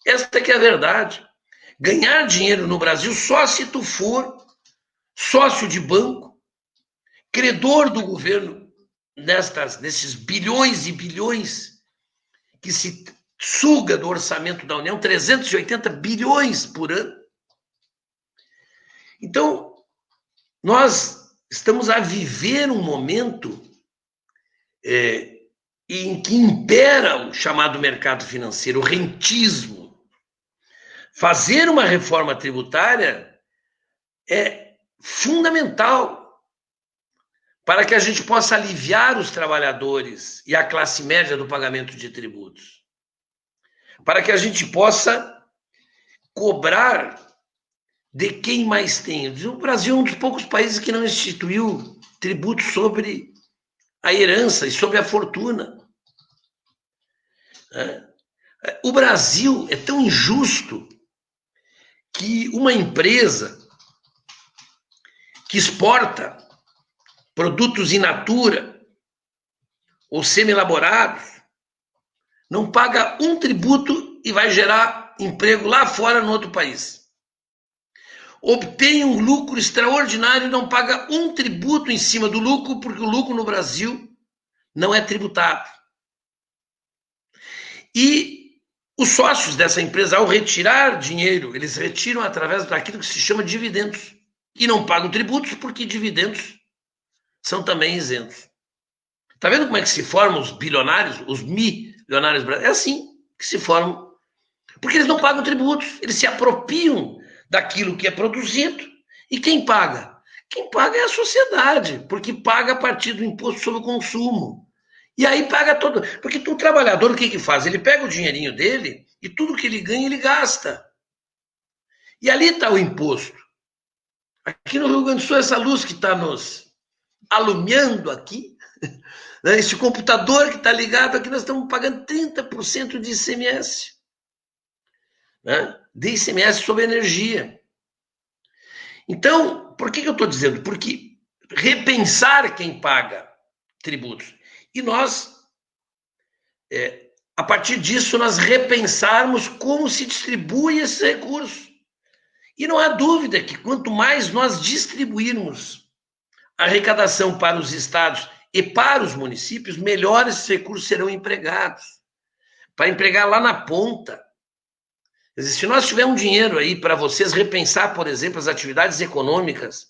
Esta que é a verdade. Ganhar dinheiro no Brasil só se tu for sócio de banco, credor do governo, nesses bilhões e bilhões que se suga do orçamento da União, 380 bilhões por ano. Então, nós estamos a viver um momento em que impera o chamado mercado financeiro, o rentismo. Fazer uma reforma tributária é fundamental para que a gente possa aliviar os trabalhadores e a classe média do pagamento de tributos. Para que a gente possa cobrar de quem mais tem. O Brasil é um dos poucos países que não instituiu tributos sobre a herança e sobre a fortuna. O Brasil é tão injusto que uma empresa que exporta produtos in natura ou semi-elaborados não paga um tributo e vai gerar emprego lá fora no outro país. Obtém um lucro extraordinário e não paga um tributo em cima do lucro, porque o lucro no Brasil não é tributado. E os sócios dessa empresa, ao retirar dinheiro, eles retiram através daquilo que se chama dividendos. E não pagam tributos, porque dividendos são também isentos. Está vendo como é que se formam os bilionários, os milionários brasileiros? É assim que se formam. Porque eles não pagam tributos, eles se apropriam daquilo que é produzido. E quem paga? Quem paga é a sociedade, porque paga a partir do imposto sobre o consumo. E aí paga todo. Porque o trabalhador, o que faz? Ele pega o dinheirinho dele e tudo que ele ganha, ele gasta. E ali está o imposto. Aqui no Rio Grande do Sul, essa luz que está nos alumiando aqui, né? Esse computador que está ligado aqui, nós estamos pagando 30% de ICMS. Né? De ICMS sobre energia. Então, por que eu estou dizendo? Porque repensar quem paga tributos. E nós, a partir disso, nós repensarmos como se distribui esse recurso. E não há dúvida que quanto mais nós distribuirmos a arrecadação para os estados e para os municípios, melhor esses recursos serão empregados. Para empregar lá na ponta. Quer dizer, se nós tivermos um dinheiro aí para vocês repensar, por exemplo, as atividades econômicas,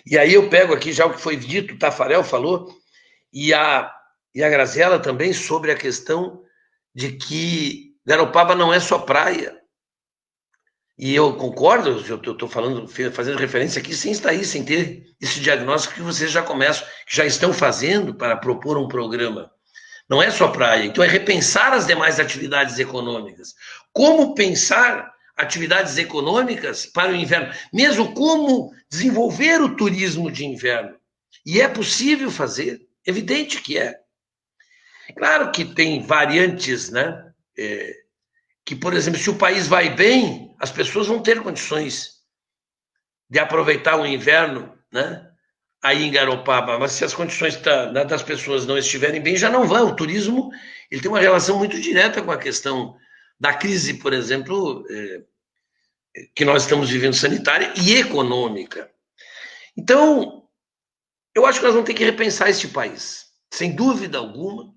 e aí eu pego aqui já o que foi dito, o Tafarel falou, e a Graziela também, sobre a questão de que Garopaba não é só praia. E eu concordo, eu estou fazendo referência aqui sem estar aí, sem ter esse diagnóstico que vocês já começam, que já estão fazendo para propor um programa. Não é só praia, então é repensar as demais atividades econômicas. Como pensar atividades econômicas para o inverno? Mesmo como desenvolver o turismo de inverno. E é possível fazer, evidente que é. Claro que tem variantes, né, que, por exemplo, se o país vai bem, as pessoas vão ter condições de aproveitar o inverno, né? Aí em Garopaba, mas se as condições das pessoas não estiverem bem, já não vão. O turismo, ele tem uma relação muito direta com a questão da crise, por exemplo, que nós estamos vivendo, sanitária e econômica. Então, eu acho que nós vamos ter que repensar este país, sem dúvida alguma.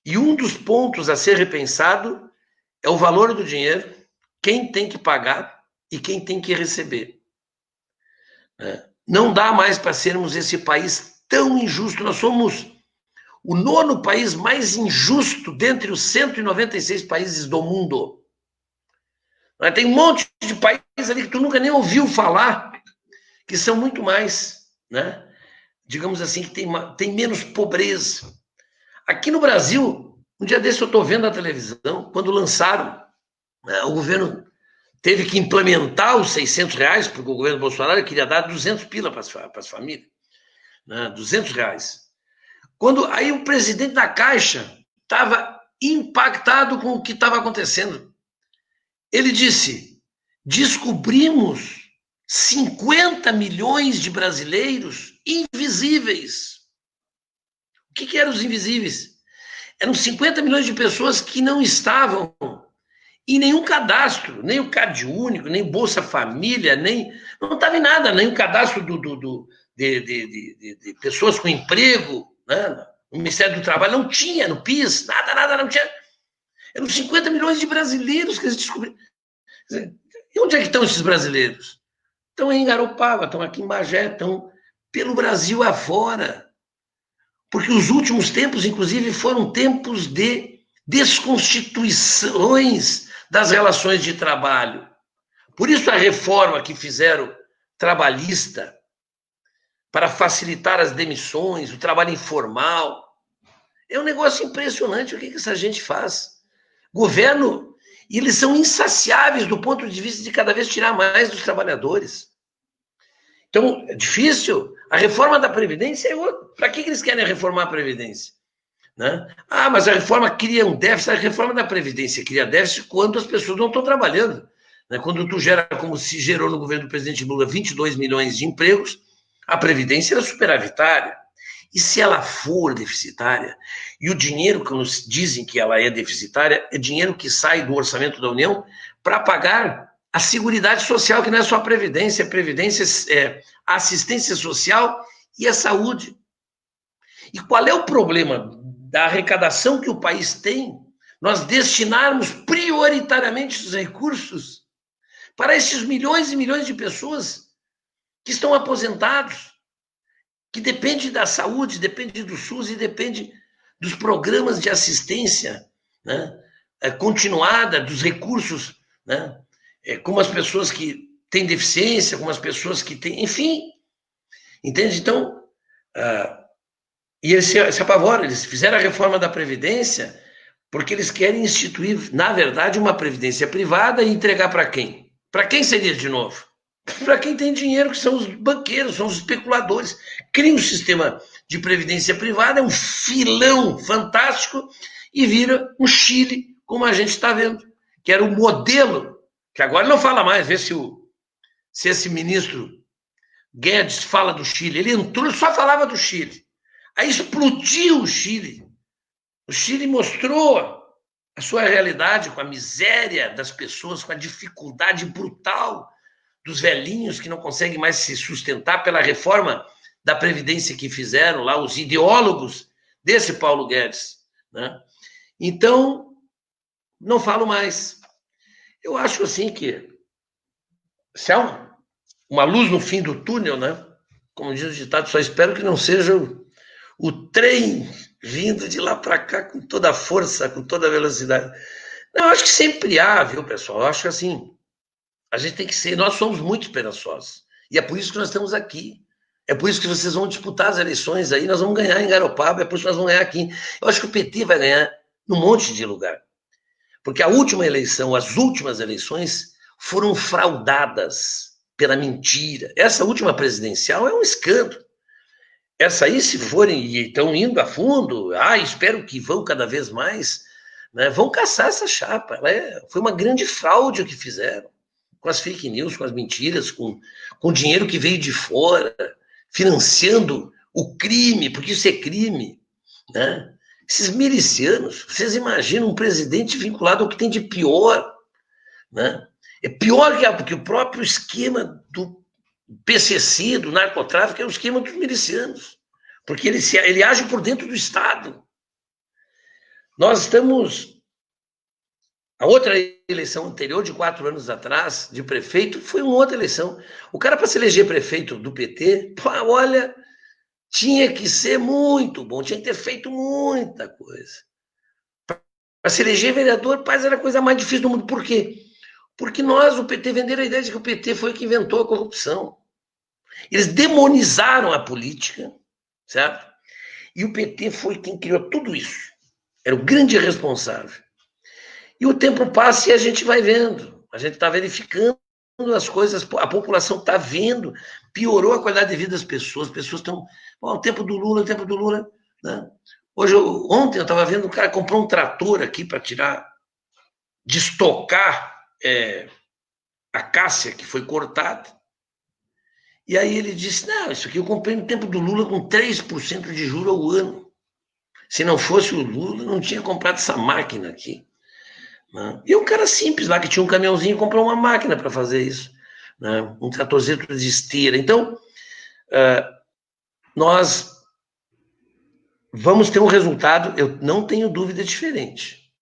E um dos pontos a ser repensado é o valor do dinheiro, quem tem que pagar e quem tem que receber. Não dá mais para sermos esse país tão injusto. Nós somos o 9º país mais injusto dentre os 196 países do mundo. Tem um monte de países ali que tu nunca nem ouviu falar, que são muito mais, né? Digamos assim, que tem menos pobreza. Aqui no Brasil, um dia desse eu estou vendo a televisão, quando lançaram, né, o governo teve que implementar os R$600, porque o governo Bolsonaro queria dar 200 pila para as famílias, né, R$200. Aí o presidente da Caixa estava impactado com o que estava acontecendo. Ele disse, descobrimos 50 milhões de brasileiros invisíveis. O que eram os invisíveis? Eram 50 milhões de pessoas que não estavam em nenhum cadastro, nem o Cade Único, nem Bolsa Família, não estava em nada, nem o cadastro de pessoas com emprego, né? O Ministério do Trabalho não tinha, no PIS, nada, não tinha. Eram 50 milhões de brasileiros que eles descobriram. E onde é que estão esses brasileiros? Estão em Garopaba, estão aqui em Magé, estão pelo Brasil afora. Porque os últimos tempos, inclusive, foram tempos de desconstituições das relações de trabalho. Por isso a reforma que fizeram trabalhista para facilitar as demissões, o trabalho informal, é um negócio impressionante o que essa gente faz. Governo, e eles são insaciáveis do ponto de vista de cada vez tirar mais dos trabalhadores. Então, é difícil. A reforma da Previdência é outra. Para que eles querem reformar a Previdência? Né? Mas a reforma cria um déficit. A reforma da Previdência cria déficit quando as pessoas não estão trabalhando. Né? Quando tu gera, como se gerou no governo do presidente Lula, 22 milhões de empregos, a Previdência era superavitária. E se ela for deficitária, e o dinheiro que nos dizem que ela é deficitária, é dinheiro que sai do orçamento da União para pagar a Seguridade Social, que não é só a Previdência, a assistência social e a saúde. E qual é o problema da arrecadação que o país tem? Nós destinarmos prioritariamente os recursos para esses milhões e milhões de pessoas que estão aposentados, que depende da saúde, depende do SUS e depende dos programas de assistência, né, continuada, dos recursos, né, como as pessoas que têm deficiência, como as pessoas que têm, enfim, entende? Então, e eles se apavoram, eles fizeram a reforma da Previdência porque eles querem instituir, na verdade, uma Previdência privada e entregar para quem? Para quem seria de novo? Para quem tem dinheiro, que são os banqueiros, são os especuladores. Cria um sistema de previdência privada, é um filão fantástico e vira um Chile, como a gente está vendo, que era o modelo, que agora não fala mais, vê se esse ministro Guedes fala do Chile. Ele entrou e só falava do Chile. Aí explodiu o Chile. O Chile mostrou a sua realidade com a miséria das pessoas, com a dificuldade brutal dos velhinhos que não conseguem mais se sustentar pela reforma da Previdência que fizeram lá, os ideólogos desse Paulo Guedes, né? Então, não falo mais. Eu acho assim que se há uma luz no fim do túnel, né? Como diz o ditado, só espero que não seja o trem vindo de lá para cá com toda a força, com toda a velocidade. Não, eu acho que sempre há, viu, pessoal? Eu acho que assim, a gente tem que ser, nós somos muito esperançosos. E é por isso que nós estamos aqui. É por isso que vocês vão disputar as eleições aí, nós vamos ganhar em Garopaba, é por isso que nós vamos ganhar aqui. Eu acho que o PT vai ganhar num monte de lugar. Porque a última eleição, as últimas eleições foram fraudadas pela mentira. Essa última presidencial é um escândalo. Essa aí, se forem e estão indo a fundo, espero que vão cada vez mais, né? Vão caçar essa chapa. Foi uma grande fraude o que fizeram, com as fake news, com as mentiras, com dinheiro que veio de fora, financiando o crime, porque isso é crime, né? Esses milicianos, vocês imaginam um presidente vinculado ao que tem de pior, né? É pior porque o próprio esquema do PCC, do narcotráfico, é o esquema dos milicianos, porque ele age por dentro do Estado. Nós estamos... A outra eleição anterior, de 4 anos atrás, de prefeito, foi uma outra eleição. O cara, para se eleger prefeito do PT, olha, tinha que ser muito bom, tinha que ter feito muita coisa. Para se eleger vereador, paz, era a coisa mais difícil do mundo. Por quê? Porque nós, o PT, venderam a ideia de que o PT foi o que inventou a corrupção. Eles demonizaram a política, certo? E o PT foi quem criou tudo isso. Era o grande responsável. E o tempo passa e a gente vai vendo. A gente está verificando as coisas, a população está vendo, piorou a qualidade de vida das pessoas, as pessoas estão... o tempo do Lula, né? Ontem eu estava vendo, um cara comprou um trator aqui para destocar a cássia que foi cortada. E aí ele disse, não, isso aqui eu comprei no tempo do Lula com 3% de juros ao ano. Se não fosse o Lula, não tinha comprado essa máquina aqui. Né? E um cara simples lá, que tinha um caminhãozinho, comprou uma máquina para fazer isso. Né? Um tratorzeiro de esteira. Então, nós vamos ter um resultado, eu não tenho dúvida, diferente.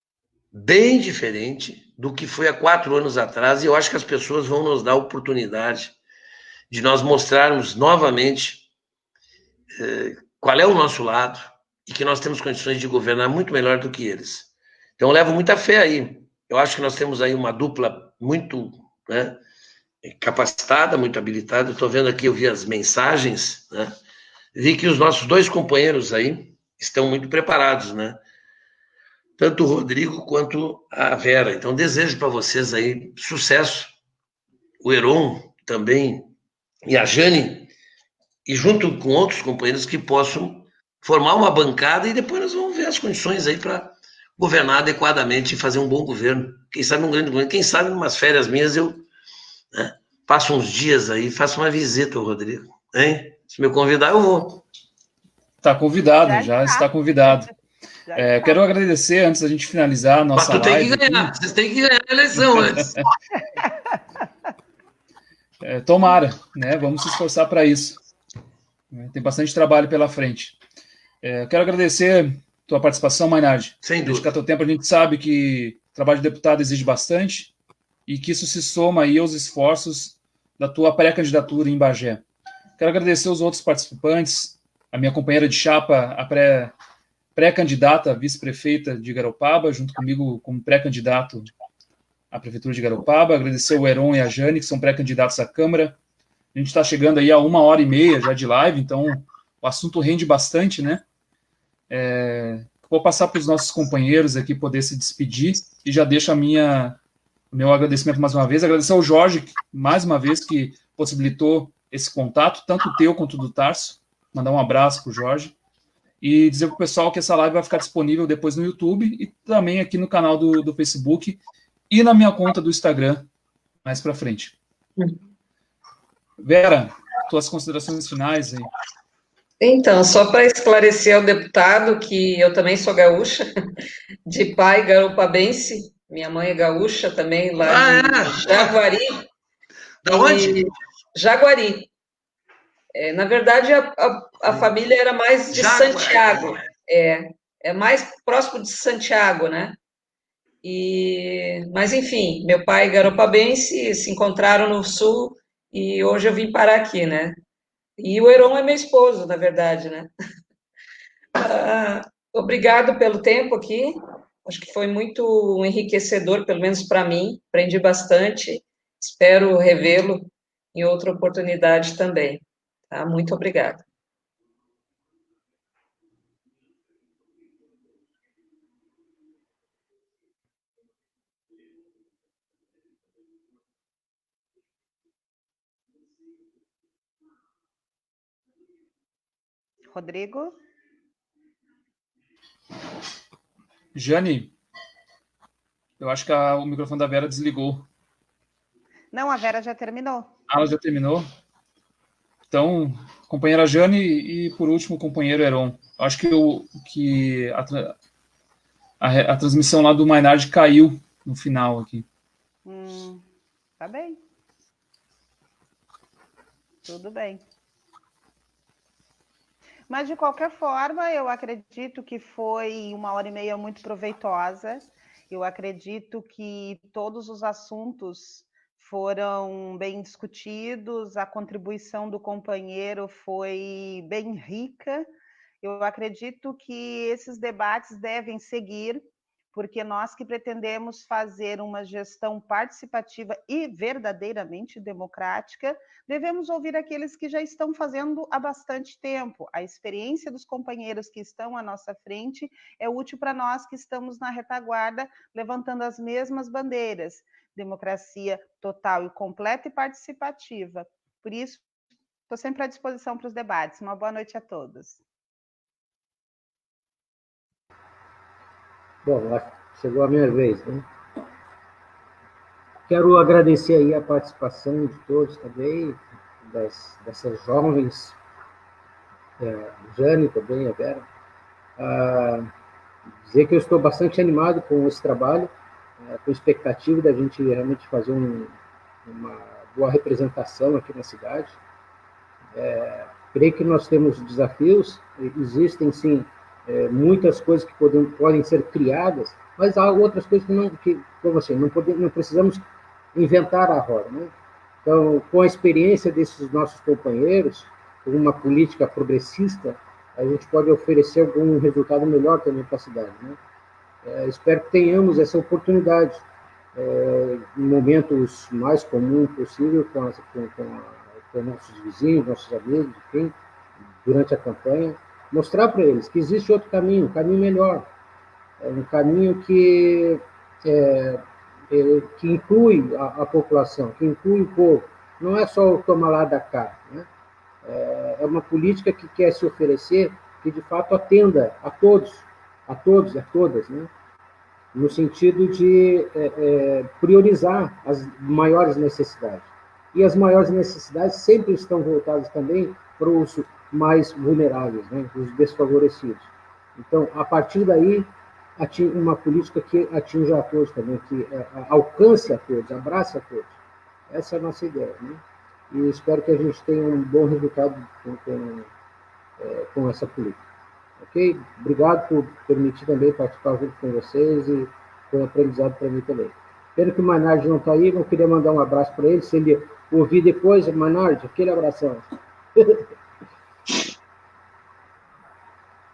Bem diferente do que foi há 4 anos atrás, e eu acho que as pessoas vão nos dar a oportunidade de nós mostrarmos novamente qual é o nosso lado e que nós temos condições de governar muito melhor do que eles. Então, eu levo muita fé aí. Eu acho que nós temos aí uma dupla muito, né, capacitada, muito habilitada. Estou vendo aqui, eu vi as mensagens, né? Vi que os nossos 2 companheiros aí estão muito preparados, né? Tanto o Rodrigo quanto a Vera. Então, desejo para vocês aí sucesso. O Heron também, e a Jane, e junto com outros companheiros que possam formar uma bancada, e depois nós vamos ver as condições aí para governar adequadamente e fazer um bom governo. Quem sabe um grande governo. Quem sabe, em umas férias minhas, eu, né, passo uns dias aí, faço uma visita ao Rodrigo. Hein? Se me convidar, eu vou. Está convidado, já está convidado. Quero agradecer, antes da gente finalizar a nossa live. Mas tu tem que ganhar, vocês têm que ganhar a eleição antes. Tomara, né? Vamos se esforçar para isso. Tem bastante trabalho pela frente. Quero agradecer tua participação, Maynard. Sem dúvida. Dedicar teu tempo, a gente sabe que o trabalho de deputado exige bastante e que isso se soma aí aos esforços da tua pré-candidatura em Bagé. Quero agradecer os outros participantes, a minha companheira de chapa, a pré-candidata a vice-prefeita de Garopaba, junto comigo como pré-candidato à prefeitura de Garopaba. Agradecer o Heron e a Jane, que são pré-candidatos à Câmara. A gente está chegando aí a 1h30 já de live, então o assunto rende bastante, né? Vou passar para os nossos companheiros aqui poder se despedir e já deixo o meu agradecimento mais uma vez. Agradecer ao Jorge, mais uma vez, que possibilitou esse contato, tanto o teu quanto o do Tarso. Mandar um abraço para o Jorge. E dizer para o pessoal que essa live vai ficar disponível depois no YouTube e também aqui no canal do Facebook e na minha conta do Instagram mais para frente. Vera, tuas considerações finais aí. Então, só para esclarecer ao deputado que eu também sou gaúcha, de pai garopabense, minha mãe é gaúcha também, lá de Jaguari. Da onde? Jaguari. Na verdade, a família era mais de Jaguari. Santiago. É mais próximo de Santiago, né? Mas, enfim, meu pai garopabense, se encontraram no sul e hoje eu vim parar aqui, né? E o Heron é meu esposo, na verdade, né? Obrigado pelo tempo aqui. Acho que foi muito enriquecedor, pelo menos para mim. Aprendi bastante. Espero revê-lo em outra oportunidade também. Tá? Muito obrigada. Rodrigo? Jane, Eu acho que o microfone da Vera desligou. Não, a Vera já terminou. Ela já terminou? Então, companheira Jane e, por último, o companheiro Heron. Acho que a transmissão lá do Maynard caiu no final aqui. Tá bem. Tudo bem. Mas, de qualquer forma, eu acredito que foi 1h30 muito proveitosa. Eu acredito que todos os assuntos foram bem discutidos, a contribuição do companheiro foi bem rica. Eu acredito que esses debates devem seguir, porque nós que pretendemos fazer uma gestão participativa e verdadeiramente democrática, devemos ouvir aqueles que já estão fazendo há bastante tempo. A experiência dos companheiros que estão à nossa frente é útil para nós que estamos na retaguarda, levantando as mesmas bandeiras. Democracia total e completa e participativa. Por isso, estou sempre à disposição para os debates. Uma boa noite a todos. Bom, chegou a minha vez, né? Quero agradecer aí a participação de todos também, dessas jovens, Jane também, a Vera. Dizer que eu estou bastante animado com esse trabalho, com expectativa da gente realmente fazer uma boa representação aqui na cidade. Creio que nós temos desafios, existem sim muitas coisas que podem ser criadas, mas há outras coisas não precisamos inventar a roda, né? Então, com a experiência desses nossos companheiros, com uma política progressista, a gente pode oferecer algum resultado melhor também para a cidade, né? Espero que tenhamos essa oportunidade em momentos mais comuns possível com nossos vizinhos, nossos amigos, enfim, durante a campanha, mostrar para eles que existe outro caminho, um caminho melhor, um caminho que inclui a população, que inclui o povo. Não é só o toma lá da cá, né? É uma política que quer se oferecer, que de fato atenda a todos e a todas, né? No sentido de priorizar as maiores necessidades. E as maiores necessidades sempre estão voltadas também para os mais vulneráveis, né? Os desfavorecidos. Então, a partir daí, uma política que atinja a todos também, que alcance a todos, abrace a todos. Essa é a nossa ideia, né? E espero que a gente tenha um bom resultado com essa política. Ok? Obrigado por permitir também participar junto com vocês e foi um aprendizado para mim também. Pena que o Maynard não está aí, eu queria mandar um abraço para ele, se ele ouvir depois, Maynard, aquele abração.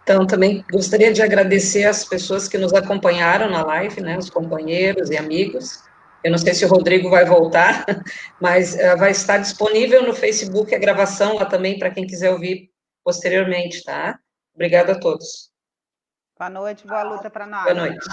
Então, também gostaria de agradecer as pessoas que nos acompanharam na live, né, os companheiros e amigos. Eu não sei se o Rodrigo vai voltar, mas vai estar disponível no Facebook a gravação lá também para quem quiser ouvir posteriormente, tá? Obrigada a todos. Boa noite, boa luta para nós. Boa noite.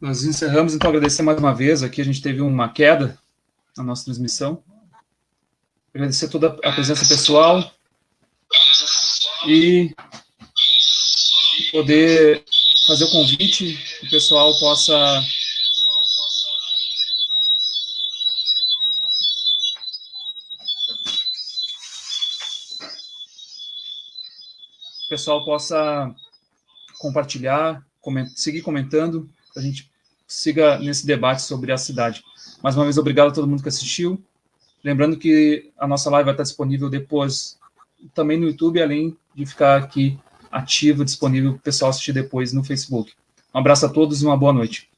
Nós encerramos, então, agradecer mais uma vez. Aqui a gente teve uma queda na nossa transmissão. Agradecer toda a presença pessoal e poder fazer o convite que o pessoal possa compartilhar, seguir comentando, a gente siga nesse debate sobre a cidade. Mais uma vez, obrigado a todo mundo que assistiu. Lembrando que a nossa live vai estar disponível depois também no YouTube, além de ficar aqui ativa, disponível para o pessoal assistir depois no Facebook. Um abraço a todos e uma boa noite.